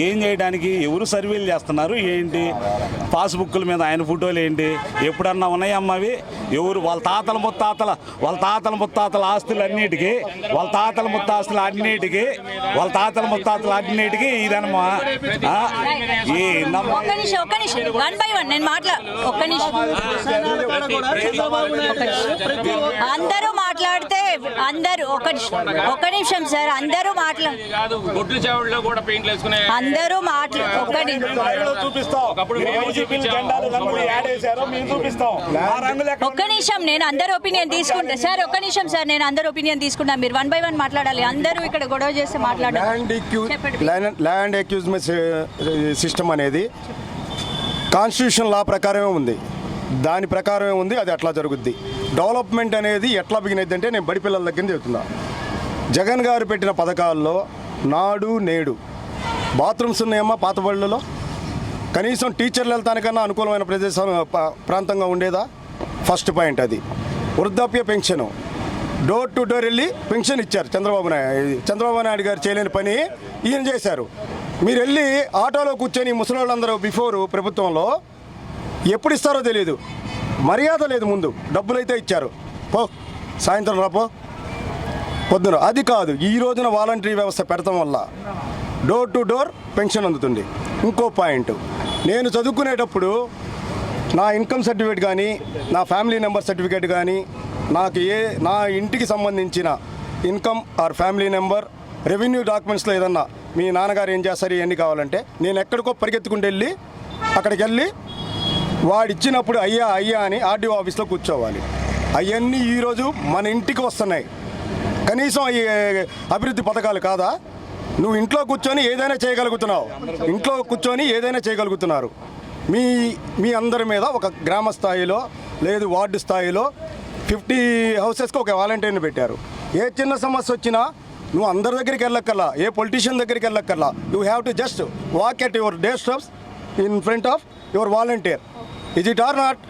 ఏం చేయడానికి? ఎవరు సర్వేలు చేస్తున్నారు ఏంటి? పాస్బుక్ల మీద ఆయన ఫోటోలు ఏంటి? ఎప్పుడన్నా ఉన్నాయమ్మా అవి? ఎవరు? వాళ్ళ తాతల ముత్తాతల ఆస్తులు అన్నిటికీ, వాళ్ళ తాతల ముత్తాతల అన్నిటికీ ఇదనమ్మా. అందరూ మాట్లాడితే ఒక్క నిమిషం సార్, అందరూ ఒక్క నిమిషం, నేను అందరు ఒపీనియన్ తీసుకుంటా సార్. ఒక్క నిమిషం సార్, నేను అందరు ఒపీనియన్ తీసుకుంటా. మీరు 1 by 1 మాట్లాడాలి. అందరూ ఇక్కడ గొడవ చేస్తే మాట్లాడాలి. ల్యాండ్ అక్యూజ్మెంట్ సిస్టమ్ అనేది కాన్స్టిట్యూషన్ లా ప్రకారమే ఉంది, దాని ప్రకారమే ఉంది. అది అట్లా జరుగుద్ది. డెవలప్మెంట్ అనేది ఎట్లా బిగినైంది అంటే నేను బడి పిల్లల దగ్గర చెప్తున్నా. జగన్ గారు పెట్టిన పథకాల్లో నాడు నేడు బాత్రూమ్స్ ఉన్నాయమ్మా పాత బళ్ళలో? కనీసం టీచర్లు వెళ్తానికన్నా అనుకూలమైన ప్రాంతంగా ఉండేదా? ఫస్ట్ పాయింట్ అది. వృద్ధాప్య పెన్షను డోర్ టు డోర్ వెళ్ళి పెన్షన్ ఇచ్చారు చంద్రబాబు నాయుడు గారు చేయలేని పని ఈయన చేశారు. మీరు వెళ్ళి ఆటోలో కూర్చొని ముసలోళ్ళందరూ బిఫోర్ ప్రభుత్వంలో ఎప్పుడు ఇస్తారో తెలియదు, మర్యాద లేదు. ముందు డబ్బులైతే ఇచ్చారు, పో సాయంత్రం రాపో పొద్దున. అది కాదు, ఈ రోజున వాలంటరీ వ్యవస్థ పెడతాం వల్ల డోర్ టు డోర్ పెన్షన్ అందుతుంది. ఇంకో పాయింట్, నేను చదువుకునేటప్పుడు నా ఇన్కమ్ సర్టిఫికేట్ కానీ, నా ఫ్యామిలీ నెంబర్ సర్టిఫికేట్ కానీ నాకు నా ఇంటికి సంబంధించిన income or family number, revenue డాక్యుమెంట్స్లో ఏదన్నా మీ నాన్నగారు ఏం చేస్తారు ఇవన్నీ కావాలంటే నేను ఎక్కడికో పరిగెత్తుకుంటూ వెళ్ళి అక్కడికి వెళ్ళి వాడిచ్చినప్పుడు అయ్యా అని ఆర్డీఓ ఆఫీస్లో కూర్చోవాలి. అవన్నీ ఈరోజు మన ఇంటికి వస్తున్నాయి. కనీసం ఈ అభివృద్ధి పథకాలు కాదా? నువ్వు ఇంట్లో కూర్చొని ఏదైనా చేయగలుగుతున్నావు, ఇంట్లో కూర్చొని ఏదైనా చేయగలుగుతున్నారు. మీ అందరి మీద ఒక గ్రామ స్థాయిలో లేదు వార్డు స్థాయిలో 50 హౌసెస్కి ఒక వాలంటీర్ని పెట్టారు. ఏ చిన్న సమస్య వచ్చినా నువ్వు అందరి దగ్గరికి వెళ్ళక్కర్లా, ఏ పొలిటీషియన్ దగ్గరికి వెళ్ళక్కర్లా. You have to just walk at your day steps in front of your volunteer. Is it or not?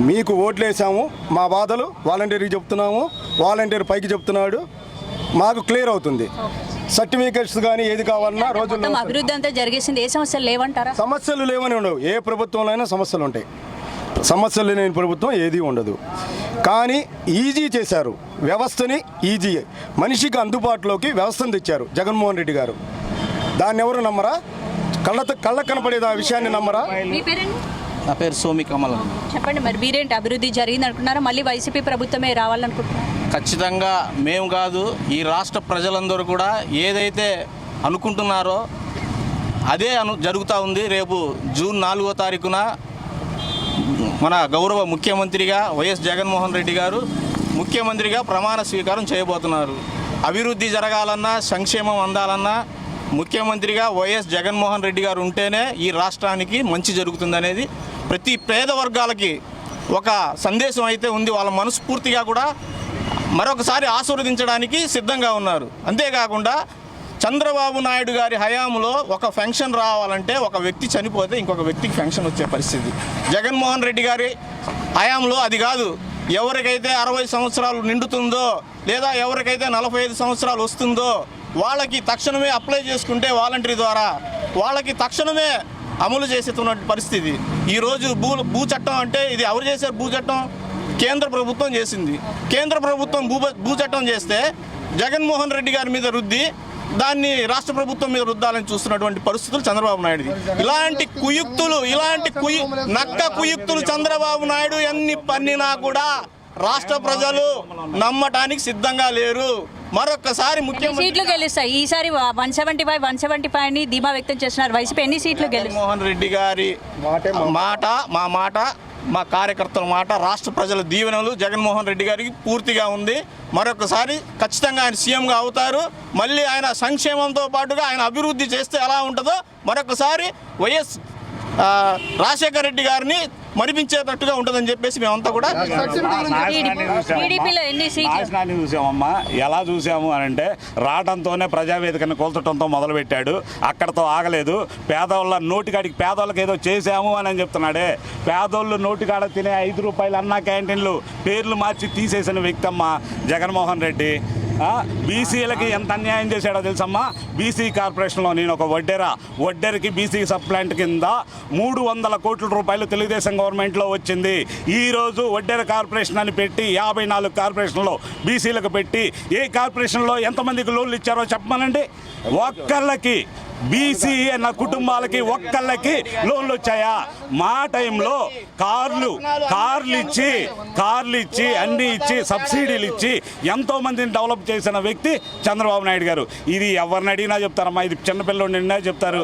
మీకు ఓట్లు వేసాము, మా బాధలు వాలంటీర్కి చెప్తున్నాము, వాలంటీర్ పైకి చెప్తున్నాడు, మాకు క్లియర్ అవుతుంది. సర్టిఫికెట్స్ కానీ ఏది కావాలన్నా రోజుల్లో అభివృద్ధి అంతా జరిగేసింది. ఏ సమస్యలు లేవంటారా? సమస్యలు లేవని ఉండవు. ఏ ప్రభుత్వంలో అయినా సమస్యలు ఉంటాయి. సమస్యలు లేని ప్రభుత్వం ఏది ఉండదు. కానీ ఈజీ చేశారు వ్యవస్థని. ఈజీ మనిషికి అందుబాటులోకి వ్యవస్థను తెచ్చారు జగన్మోహన్ రెడ్డి గారు. దాన్ని ఎవరు నమ్మరా? కళ్ళకు కనపడేది ఆ విషయాన్ని నమ్మరా? మీ పేరండి? నా పేరు సోమి కమల్. చెప్పండి, మరి మీరేంటి అభివృద్ధి జరిగింది అనుకున్నారా? మళ్ళీ వైసీపీ ప్రభుత్వమే రావాలనుకుంటున్నారా? ఖచ్చితంగా మేము కాదు, ఈ రాష్ట్ర ప్రజలందరూ కూడా ఏదైతే అనుకుంటున్నారో అదే జరుగుతూ ఉంది. రేపు జూన్ 4వ తారీఖున మన గౌరవ ముఖ్యమంత్రిగా వైఎస్ జగన్మోహన్ రెడ్డి గారు ముఖ్యమంత్రిగా ప్రమాణ స్వీకారం చేయబోతున్నారు. అభివృద్ధి జరగాలన్నా, సంక్షేమం అందాలన్నా ముఖ్యమంత్రిగా వైఎస్ జగన్మోహన్ రెడ్డి గారు ఉంటేనే ఈ రాష్ట్రానికి మంచి జరుగుతుందనేది ప్రతి పేద వర్గాలకి ఒక సందేశం అయితే ఉంది. వాళ్ళ మనస్ఫూర్తిగా కూడా మరొకసారి ఆశీర్వదించడానికి సిద్ధంగా ఉన్నారు. అంతేకాకుండా చంద్రబాబు నాయుడు గారి హయాంలో ఒక ఫంక్షన్ రావాలంటే ఒక వ్యక్తి చనిపోతే ఇంకొక వ్యక్తికి ఫంక్షన్ వచ్చే పరిస్థితి. జగన్మోహన్ రెడ్డి గారి హయాంలో అది కాదు. ఎవరికైతే 60 సంవత్సరాలు నిండుతుందో లేదా ఎవరికైతే 45 సంవత్సరాలు వస్తుందో వాళ్ళకి తక్షణమే అప్లై చేసుకుంటే వాలంటరీ ద్వారా వాళ్ళకి తక్షణమే అమలు చేసేస్తున్న పరిస్థితి. ఈరోజు భూ చట్టం అంటే ఇది ఎవరు చేశారు? భూ చట్టం కేంద్ర ప్రభుత్వం చేసింది. కేంద్ర ప్రభుత్వం భూ చట్టం చేస్తే జగన్మోహన్ రెడ్డి గారి మీద రుద్ది దాన్ని రాష్ట్ర ప్రభుత్వం మీద రుద్దాలని చూస్తున్నటువంటి పరిస్థితులు చంద్రబాబు నాయుడుది. ఇలాంటి నక్క కుయుక్తులు చంద్రబాబు నాయుడు ఎన్ని పన్నినా కూడా రాష్ట్ర ప్రజలు నమ్మటానికి సిద్ధంగా లేరు. మరొకసారి ముఖ్యమంత్రి సీట్లు గెలుస్తాయి ఈసారి 175 అని ధీమా వ్యక్తం చేస్తున్నారు. వైసీపీ ఎన్ని సీట్లు గెలుస్తాయి? జగన్మోహన్ రెడ్డి గారి మాట మా కార్యకర్తల మాట, రాష్ట్ర ప్రజల దీవెనలు జగన్మోహన్ రెడ్డి గారికి పూర్తిగా ఉంది. మరొకసారి ఖచ్చితంగా ఆయన సీఎంగా అవుతారు. మళ్ళీ ఆయన సంక్షేమంతో పాటుగా ఆయన అభివృద్ధి చేస్తే ఎలా ఉంటుందో మరొకసారి వైఎస్ రాజశేఖర రెడ్డి గారిని మరిపించేటట్టుగా ఉంటుందని చెప్పేసి మేమంతా కూడా నాశనాన్ని చూసామమ్మా. ఎలా చూసాము అని అంటే రావడంతోనే ప్రజావేదికను కోల్చడంతో మొదలుపెట్టాడు. అక్కడతో ఆగలేదు. పేదోళ్ళకి ఏదో చేశాము అని చెప్తున్నాడే. పేదోళ్ళు నోటికాడ తినే 5 రూపాయలు అన్నా క్యాంటీన్లు పేర్లు మార్చి తీసేసిన వ్యక్తి అమ్మా జగన్మోహన్ రెడ్డి. బీసీలకి ఎంత అన్యాయం చేశాడో తెలుసమ్మా. బీసీ కార్పొరేషన్లో నేను ఒక వడ్డెరికి బీసీ సప్లాంట్ కింద 300 కోట్ల రూపాయలు తెలుగుదేశం గవర్నమెంట్లో వచ్చింది. ఈరోజు వడ్డెర కార్పొరేషన్ అని పెట్టి 54 కార్పొరేషన్లో బీసీలకు పెట్టి ఏ కార్పొరేషన్లో ఎంతమందికి లోన్లు ఇచ్చారో చెప్పమనండి. ఒక్కళ్ళకి బీసీ అన్న కుటుంబాలకి ఒక్కళ్ళకి లోన్లు వచ్చాయా? మా టైంలో కార్లు ఇచ్చి అన్నీ ఇచ్చి సబ్సిడీలు ఇచ్చి ఎంతోమందిని డెవలప్ చేసిన వ్యక్తి చంద్రబాబు నాయుడు గారు. ఇది ఎవరిని అడిగినా చెప్తారమ్మా. ఇది చిన్నపిల్లలు నిన్నా చెప్తారు.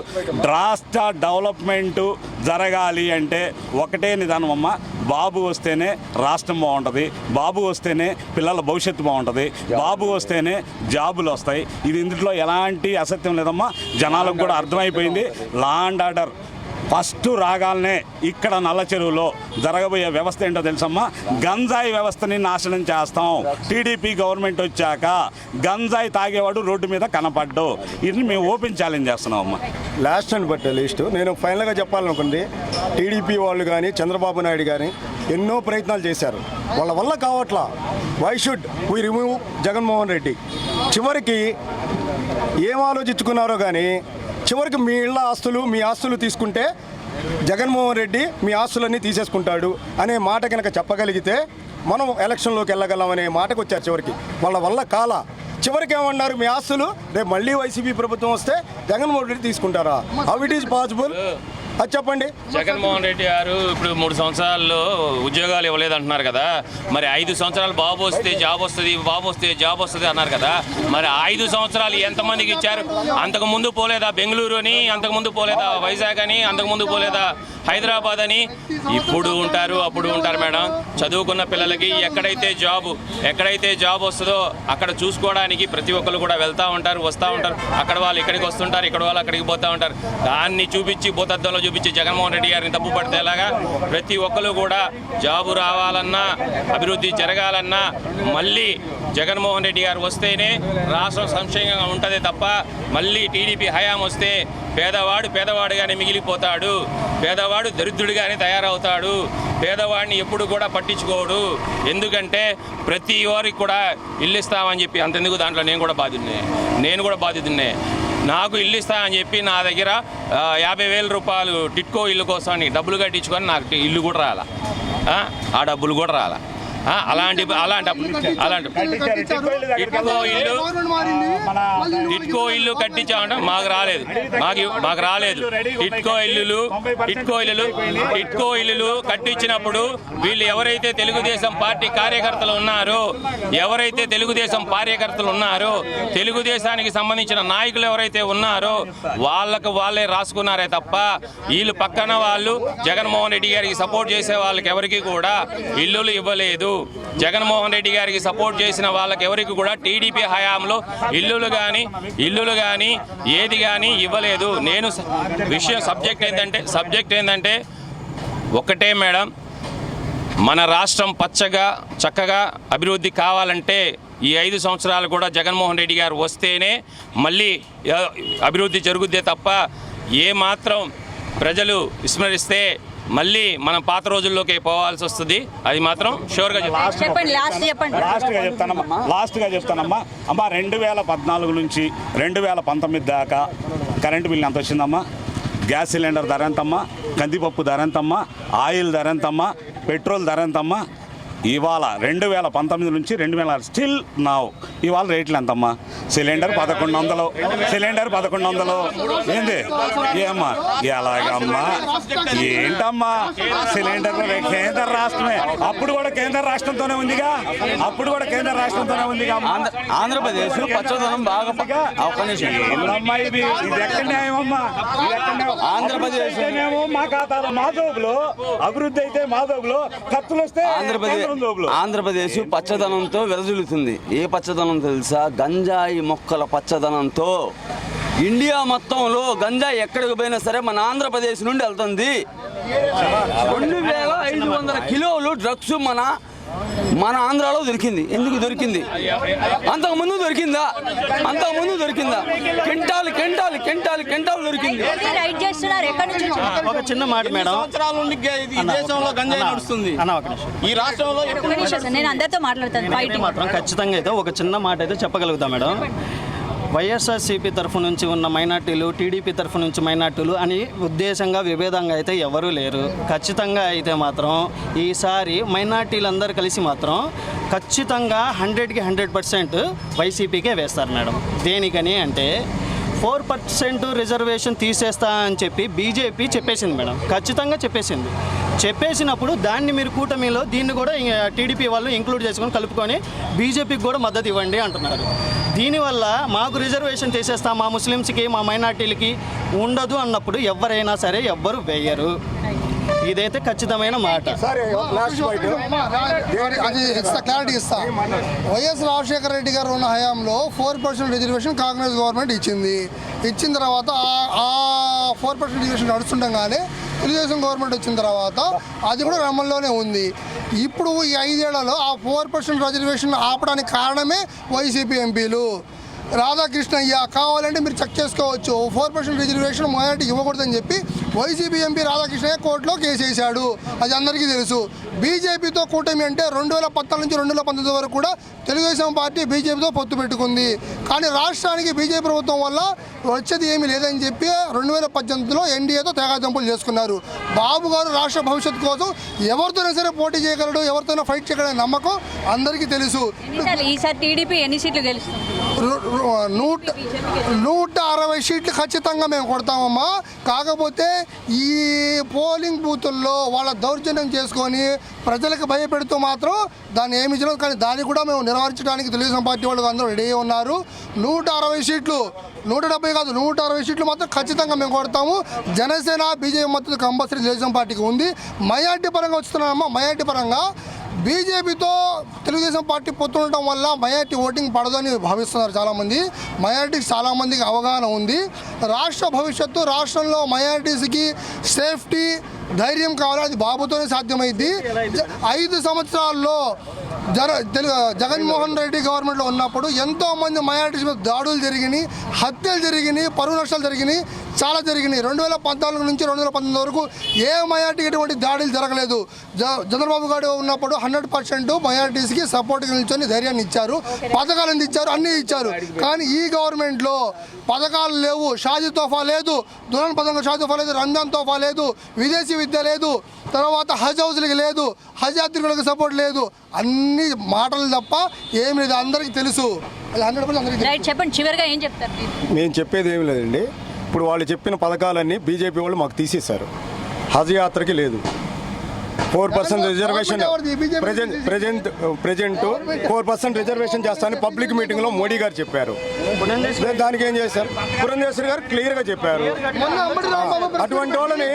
రాష్ట్ర డెవలప్మెంటు జరగాలి అంటే ఒకటే నిదానం అమ్మ. బాబు వస్తేనే రాష్ట్రం బాగుంటుంది, బాబు వస్తేనే పిల్లల భవిష్యత్తు బాగుంటుంది, బాబు వస్తేనే జాబులు వస్తాయి. ఇది ఇందులో ఎలాంటి అసత్యం లేదమ్మా. జనాలకు కూడా అర్థమైపోయింది. లా అండ్ ఆర్డర్ ఫస్ట్ రాగాలనే ఇక్కడ నల్ల చెరువులో జరగబోయే వ్యవస్థ ఏంటో తెలుసమ్మా. గంజాయి వ్యవస్థని నాశనం చేస్తాం. టీడీపీ గవర్నమెంట్ వచ్చాక గంజాయి తాగేవాడు రోడ్డు మీద కనపడ్డు. ఇది మేము ఓపెన్ ఛాలెంజ్ చేస్తున్నాం అమ్మా. లాస్ట్ అండ్ బట్ లిస్ట్ నేను ఫైనల్గా చెప్పాలనుకుంది, టీడీపీ వాళ్ళు కానీ చంద్రబాబు నాయుడు కానీ ఎన్నో ప్రయత్నాలు చేశారు. వాళ్ళ వల్ల కావట్లా. Why should we remove Jaganmohan Reddy? చివరికి ఏం ఆలోచించుకున్నారో కానీ చివరికి మీ ఆస్తులు తీసుకుంటే జగన్మోహన్ రెడ్డి మీ ఆస్తులన్నీ తీసేసుకుంటాడు అనే మాట కనుక చెప్పగలిగితే మనం ఎలక్షన్లోకి వెళ్ళగలం అనే మాటకు వచ్చారు. చివరికి వాళ్ళ వల్ల చివరికి ఏమన్నారు? మీ ఆస్తులు రేపు మళ్ళీ వైసీపీ ప్రభుత్వం వస్తే జగన్మోహన్ రెడ్డి తీసుకుంటారా? How it is possible? అది చెప్పండి. జగన్మోహన్ రెడ్డి గారు ఇప్పుడు 3 సంవత్సరాల్లో ఉద్యోగాలు ఇవ్వలేదు అంటున్నారు కదా, మరి 5 సంవత్సరాలు బాబు వస్తే జాబ్ వస్తుంది, బాబు వస్తే జాబ్ వస్తుంది అన్నారు కదా, మరి 5 సంవత్సరాలు ఎంతమందికి ఇచ్చారు? అంతకుముందు పోలేదా బెంగళూరు అని, అంతకుముందు పోలేదా వైజాగ్ అని, అంతకుముందు పోలేదా హైదరాబాద్ అని? ఇప్పుడు ఉంటారు అప్పుడు ఉంటారు మేడం. చదువుకున్న పిల్లలకి ఎక్కడైతే జాబ్ వస్తుందో అక్కడ చూసుకోవడానికి ప్రతి ఒక్కరు కూడా వెళ్తూ ఉంటారు, వస్తూ ఉంటారు. అక్కడ వాళ్ళు ఇక్కడికి వస్తుంటారు, ఇక్కడ వాళ్ళు అక్కడికి పోతూ ఉంటారు. దాన్ని చూపించి భూతద్దంలో చూపించి జగన్మోహన్ రెడ్డి గారిని తప్పు పడితే ఎలాగా? ప్రతి ఒక్కరు కూడా జాబు రావాలన్నా, అభివృద్ధి జరగాలన్నా మళ్ళీ జగన్మోహన్ రెడ్డి గారు వస్తేనే రాష్ట్రం సంక్షేమంగా ఉంటుంది తప్ప మళ్ళీ టీడీపీ హయాం వస్తే పేదవాడుగానే మిగిలిపోతాడు, పేదవాడు దరిద్రుడిగానే తయారవుతాడు, పేదవాడిని ఎప్పుడు కూడా పట్టించుకోడు. ఎందుకంటే ప్రతి వారికి కూడా ఇల్లు ఇస్తామని చెప్పి, అంతెందుకు దాంట్లో నేను కూడా బాధితున్నే. నాకు ఇల్లు ఇస్తా అని చెప్పి నా దగ్గర 50,000 రూపాయలు టిట్కో ఇల్లు కోసం డబ్బులు కట్టించుకొని నాకు ఇల్లు కూడా రాలా, ఆ డబ్బులు కూడా రాలా. అలాంటి టిట్కో ఇల్లు కట్టించామంటే మాకు రాలేదు. టిట్కో ఇల్లులు కట్టించినప్పుడు వీళ్ళు ఎవరైతే తెలుగుదేశం పార్టీ కార్యకర్తలు ఉన్నారో, తెలుగుదేశానికి సంబంధించిన నాయకులు ఎవరైతే ఉన్నారో వాళ్ళే రాసుకున్నారే తప్ప వీళ్ళు పక్కన వాళ్ళు జగన్మోహన్ రెడ్డి గారికి సపోర్ట్ చేసే వాళ్ళకి ఎవరికి కూడా ఇల్లులు ఇవ్వలేదు. జగన్మోహన్ రెడ్డి గారికి సపోర్ట్ చేసిన వాళ్ళకి ఎవరికి కూడా టీడీపీ హయాంలో ఇల్లులు కానీ ఏది కానీ ఇవ్వలేదు. నేను సబ్జెక్ట్ ఏంటంటే ఒకటే మేడం, మన రాష్ట్రం చక్కగా అభివృద్ధి కావాలంటే ఈ 5 సంవత్సరాలు కూడా జగన్మోహన్ రెడ్డి గారు వస్తేనే మళ్ళీ అభివృద్ధి జరుగుద్దే తప్ప ఏ మాత్రం ప్రజలు విస్మరిస్తే మళ్ళీ మనం పాత రోజుల్లోకి పోవాల్సి వస్తుంది. అది మాత్రం షూర్గా లాస్ట్గా చెప్తానమ్మా. అమ్మ 2014 నుంచి 2019 దాకా కరెంటు బిల్లు ఎంత వచ్చిందమ్మా? గ్యాస్ సిలిండర్ ధర ఎంతమ్మా? కందిపప్పు ధర ఎంతమ్మా? ఆయిల్ ధర ఎంతమ్మా? పెట్రోల్ ధర ఎంతమ్మా? ఇవాళ 2019 నుంచి 2000 స్టిల్ నావ్ ఇవాళ రేట్లు ఎంతమ్మా? సిలిండర్ 1100 ఏంది ఏమ్మా? ఎలాగమ్మా? ఏంటమ్మా సిలిండర్? కేంద్ర రాష్ట్రమే, అప్పుడు కూడా కేంద్ర రాష్ట్రంతోనే ఉందిగా. ఆంధ్రప్రదేశ్ పచ్చదనం బాగా ఏందమ్మా ఇది ఎక్కడ న్యాయమమ్మా? ఆంధ్రప్రదేశ్ మా ఖాతాలో మా జోబులో అభివృద్ధి అయితే మా జోబులో, ఖర్చులు వస్తే ఆంధ్రప్రదేశ్ పచ్చదనంతో విరజిల్లుతుంది. ఏ పచ్చదనం తెలుసా? గంజాయి మొక్కల పచ్చదనంతో. ఇండియా మొత్తంలో గంజాయి ఎక్కడికి పోయినా సరే మన ఆంధ్రప్రదేశ్ నుండి వెళ్తుంది. 2500 కిలోలు డ్రగ్స్ మన ఆంధ్రాలో దొరికింది. ఎందుకు దొరికింది? అంతకుముందు దొరికిందా? కెంటాలు దొరికింది. ఒక చిన్న మాట మేడం, దేశంలో గంజాయి నడుస్తుంది ఈ రాష్ట్రంలో. నేను అందరితో మాట్లాడతాను మాత్రం ఖచ్చితంగా అయితే ఒక చిన్న మాట అయితే చెప్పగలుగుతా మేడం. వైఎస్ఆర్సీపీ తరఫు నుంచి ఉన్న మైనార్టీలు, టీడీపీ తరఫు నుంచి మైనార్టీలు అని ఉద్దేశంగా విభేదంగా అయితే ఎవరూ లేరు. ఖచ్చితంగా అయితే మాత్రం ఈసారి మైనార్టీలందరూ కలిసి మాత్రం ఖచ్చితంగా 100కి 100% వైసీపీకే వేస్తారు మేడం. దేనికని అంటే 4% రిజర్వేషన్ తీసేస్తా అని చెప్పి బీజేపీ చెప్పేసింది మేడం. ఖచ్చితంగా చెప్పేసినప్పుడు దాన్ని మీరు కూటమిలో దీన్ని కూడా టీడీపీ వాళ్ళు ఇంక్లూడ్ చేసుకొని కలుపుకొని బీజేపీకి కూడా మద్దతు ఇవ్వండి అంటున్నారు. దీనివల్ల మాకు రిజర్వేషన్ తీసేస్తాం, మా ముస్లిమ్స్కి మా మైనార్టీలకి ఉండదు అన్నప్పుడు ఎవరైనా సరే ఎవ్వరు వేయరు. ఇదైతే ఖచ్చితమైన మాట. అది క్లారిటీ ఇస్తా. వైఎస్ రాజశేఖర రెడ్డి గారు ఉన్న హయాంలో 4% రిజర్వేషన్ కాంగ్రెస్ గవర్నమెంట్ ఇచ్చిన తర్వాత ఆ 4% రిజర్వేషన్ నడుస్తుండగానే తెలుగుదేశం గవర్నమెంట్ వచ్చిన తర్వాత అది కూడా అమల్లోనే ఉంది. ఇప్పుడు ఈ 5 ఏళ్లలో ఆ 4% రిజర్వేషన్ ఆపడానికి కారణమే వైసీపీ ఎంపీలు. రాధాకృష్ణయ్య కావాలంటే మీరు చెక్ చేసుకోవచ్చు. 4% రిజర్వేషన్ మైనార్టీ ఇవ్వకూడదని చెప్పి వైసీపీ ఎంపీ రాధాకృష్ణయ్య కోర్టులో కేసు వేశాడు. అది అందరికీ తెలుసు. బీజేపీతో కూటమి అంటే 2014 నుంచి 2019 వరకు కూడా తెలుగుదేశం పార్టీ బీజేపీతో పొత్తు పెట్టుకుంది. కానీ రాష్ట్రానికి బీజేపీ ప్రభుత్వం వల్ల వచ్చేది ఏమీ లేదని చెప్పి 2018లో ఎన్డీఏతో తెగాజంపులు చేసుకున్నారు. బాబు గారు రాష్ట్ర భవిష్యత్తు కోసం ఎవరితోనైనా సరే పోటీ చేయగలడు, ఎవరితోనైనా ఫైట్ చేయగలనే నమ్మకం అందరికీ తెలుసు. ఈసారి టీడీపీ ఎన్ని సీట్లు గెలుస్తుంది? నూట 160 సీట్లు ఖచ్చితంగా మేము కొడతామమ్మా. కాకపోతే ఈ పోలింగ్ బూతుల్లో వాళ్ళ దౌర్జన్యం చేసుకొని ప్రజలకు భయపెడుతూ మాత్రం దాన్ని ఏమి చేయలేదు. కానీ దాన్ని కూడా మేము నిర్వహించడానికి తెలుగుదేశం పార్టీ వాళ్ళు అందరూ రెడీ ఉన్నారు. 160 సీట్లు, 170 కాదు, 160 సీట్లు మాత్రం ఖచ్చితంగా మేము కొడతాము. జనసేన బీజేపీ మద్దతు కంపల్సరీ తెలుగుదేశం పార్టీకి ఉంది. మైనార్టీ పరంగా వస్తున్నామమ్మా. మైనార్టీ పరంగా బీజేపీతో తెలుగుదేశం పార్టీ పొత్తుండటం వల్ల మైనార్టీ ఓటింగ్ పడదని భావిస్తున్నారు చాలామంది. మైనార్టీకి చాలామందికి అవగాహన ఉంది. రాష్ట్ర భవిష్యత్తు, రాష్ట్రంలో మైనార్టీస్కి సేఫ్టీ, ధైర్యం కావాలి. అది బాబుతోనే సాధ్యమైంది. 5 సంవత్సరాల్లో జగన్మోహన్ రెడ్డి గవర్నమెంట్లో ఉన్నప్పుడు ఎంతోమంది మైనార్టీస్ మీద దాడులు జరిగినాయి, హత్యలు జరిగినాయి, పరువు నష్టాలు జరిగినాయి, చాలా జరిగినాయి. 2014 నుంచి 2019 వరకు ఏ మైనార్టీకి ఎటువంటి దాడులు జరగలేదు. చంద్రబాబు గారు ఉన్నప్పుడు 100% మైనార్టీస్కి సపోర్ట్గా నిల్చొని ధైర్యాన్ని ఇచ్చారు, పథకాలు ఇచ్చారు, అన్నీ ఇచ్చారు. కానీ ఈ గవర్నమెంట్లో పథకాలు లేవు, షాదీ తోఫా లేదు, దుల్హన్ పథకం షాదీ తోఫా లేదు, రంజాన్ తోఫా లేదు, విదేశీ విద్య లేదు, తర్వాత హజ్ హౌస్లకి లేదు, హజ్ యాత్రికులకు సపోర్ట్ లేదు. అన్ని మాటలు తప్ప ఏమి లేదు, అందరికీ తెలుసు. అది 100% అందరికీ తెలుసు. చెప్పండి, చివరిగా ఏం చెప్తారు? మేము చెప్పేది ఏమి లేదండి. ఇప్పుడు వాళ్ళు చెప్పిన పథకాలన్నీ బీజేపీ వాళ్ళు మాకు తీసేశారు. హజ్ యాత్రకి లేదు, 4% రిజర్వేషన్, ప్రజెంట్ 4% రిజర్వేషన్ చేస్తానని పబ్లిక్ మీటింగ్లో మోడీ గారు చెప్పారు. దానికి ఏం చేశారు? పురంధేశ్వరి గారు క్లియర్గా చెప్పారు. అటువంటి వాళ్ళని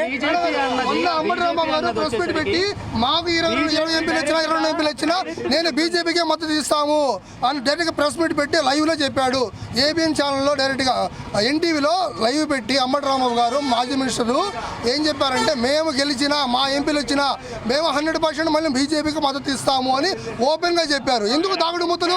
ప్రెస్ మీట్ పెట్టి మాకు 20 ఎంపీలు వచ్చినా 22 ఎంపీలు వచ్చినా నేను బీజేపీకే మద్దతు ఇస్తాము అని డైరెక్ట్గా ప్రెస్ మీట్ పెట్టి లైవ్లో చెప్పాడు. ఏబిఎన్ ఛానల్లో డైరెక్ట్గా ఎన్టీవీలో లైవ్ పెట్టి అంబటి రాంబాబు గారు మాజీ మినిస్టరు ఏం చెప్పారంటే, మేము గెలిచినా మా ఎంపీలు వచ్చినా మేము 100% మళ్ళీ బీజేపీకి మద్దతు ఇస్తాము అని ఓపెన్గా చెప్పారు. ఎందుకు దాగుడు మూతలు?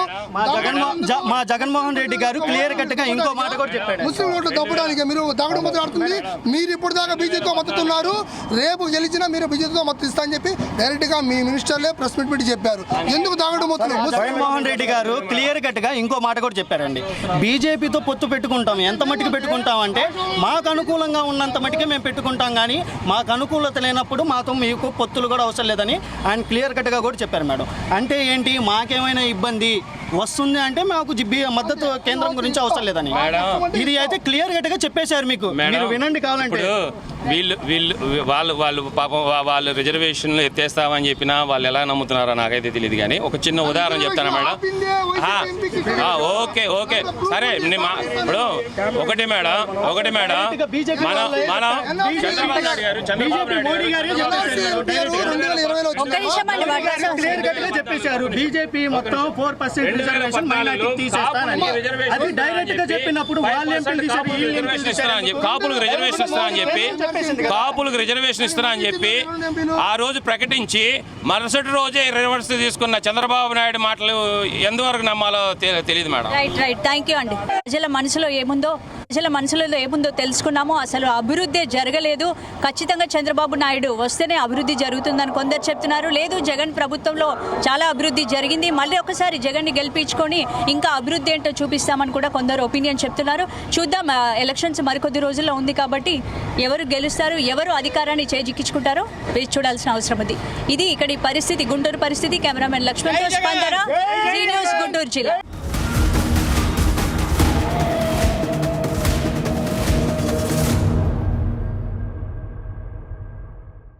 మా జగన్మోహన్ రెడ్డి గారు క్లియర్ కట్గా ఇంకో మాట కూడా చెప్పాడు. ముస్లిం ఓట్లు తప్పడానికి మీరు దాగుడు మూతలు ఆడుతుంది. మీరు ఇప్పుడు దాకా బీజేపీతో మద్దతున్నారు, రేపు గెలిచినా మీరు బీజేపీతో మద్దతు ఇస్తా అని చెప్పి డైరెక్ట్గా మీ మినిస్టర్లే ప్రెస్ మీట్ పెట్టి చెప్పారు. ఎందుకు దాగుడు మూతలు? జగన్మోహన్ రెడ్డి గారు క్లియర్ కట్గా ఇంకో మాట కూడా చెప్పారండి. బీజేపీతో పొత్తు పెట్టుకుంటాం, ఎంత మట్టుకు పెట్టుకుంటాం అంటే మాకు అనుకూలంగా ఉన్నంత మట్టుకే మేము పెట్టుకుంటాం, కానీ మాకు అనుకూలత లేనప్పుడు మాతో మీకు పొత్తులు కూడా అవసరం లేదని ఆయన క్లియర్ కట్గా కూడా చెప్పారు మేడం. అంటే ఏంటి, మాకేమైనా ఇబ్బంది వస్తుంది అంటే మాకు మద్దతు కేంద్రం గురించి అవసరం లేదని ఇది అయితే క్లియర్ కట్గా చెప్పేశారు. మీకు మీరు వినండి కావాలంటే. వాళ్ళు పాపం వాళ్ళు రిజర్వేషన్లు ఎత్తేస్తామని చెప్పినా వాళ్ళు ఎలా నమ్ముతున్నారో నాకైతే తెలియదు. కానీ ఒక చిన్న ఉదాహరణ చెప్తాను మేడం. ఓకే సరే, ఇప్పుడు ఒకటి మేడం మనం చంద్రబాబు నాయుడు గారు చెప్పేశారు బీజేపీ మొత్తం 4% రిజర్వేషన్ మైనారిటీకి తీసేస్తారని. అది డైరెక్ట్ గా చెప్పినప్పుడు కాపులకు రిజర్వేషన్ ఇస్తారా అని చెప్పి ఆ రోజు ప్రకటించి మరుసటి రోజే రివర్స్ తీసుకున్న చంద్రబాబు నాయుడు మాటలు ఎంతవరకు నమ్మాలో తెలియదు మేడం. రైట్, థ్యాంక్ యూ అండి. ప్రజల మనసులో ఏముందో తెలుసుకున్నాము. అసలు అభివృద్ధి జరగలేదు. ఖచ్చితంగా చంద్రబాబు నాయుడు వస్తేనే అభివృద్ధి జరుగుతుందని కొందరు చెప్తున్నారు. లేదు, జగన్ ప్రభుత్వంలో చాలా అభివృద్ధి జరిగింది, మళ్ళీ ఒకసారి జగన్ని గెలిపించుకొని ఇంకా అభివృద్ధి ఏంటో చూపిస్తామని కూడా కొందరు ఒపీనియన్ చెప్తున్నారు. చూద్దాం, ఎలక్షన్స్ మరికొద్ది రోజుల్లో ఉంది కాబట్టి ఎవరు గెలుస్తారు, ఎవరు అధికారాన్ని చేజిక్కించుకుంటారో వేచి చూడాల్సిన అవసరం ఉంది. ఇది ఇక్కడి పరిస్థితి, గుంటూరు పరిస్థితి. కెమెరామెన్ లక్ష్మణ్తో స్పందన, జీ న్యూస్, గుంటూరు జిల్లా.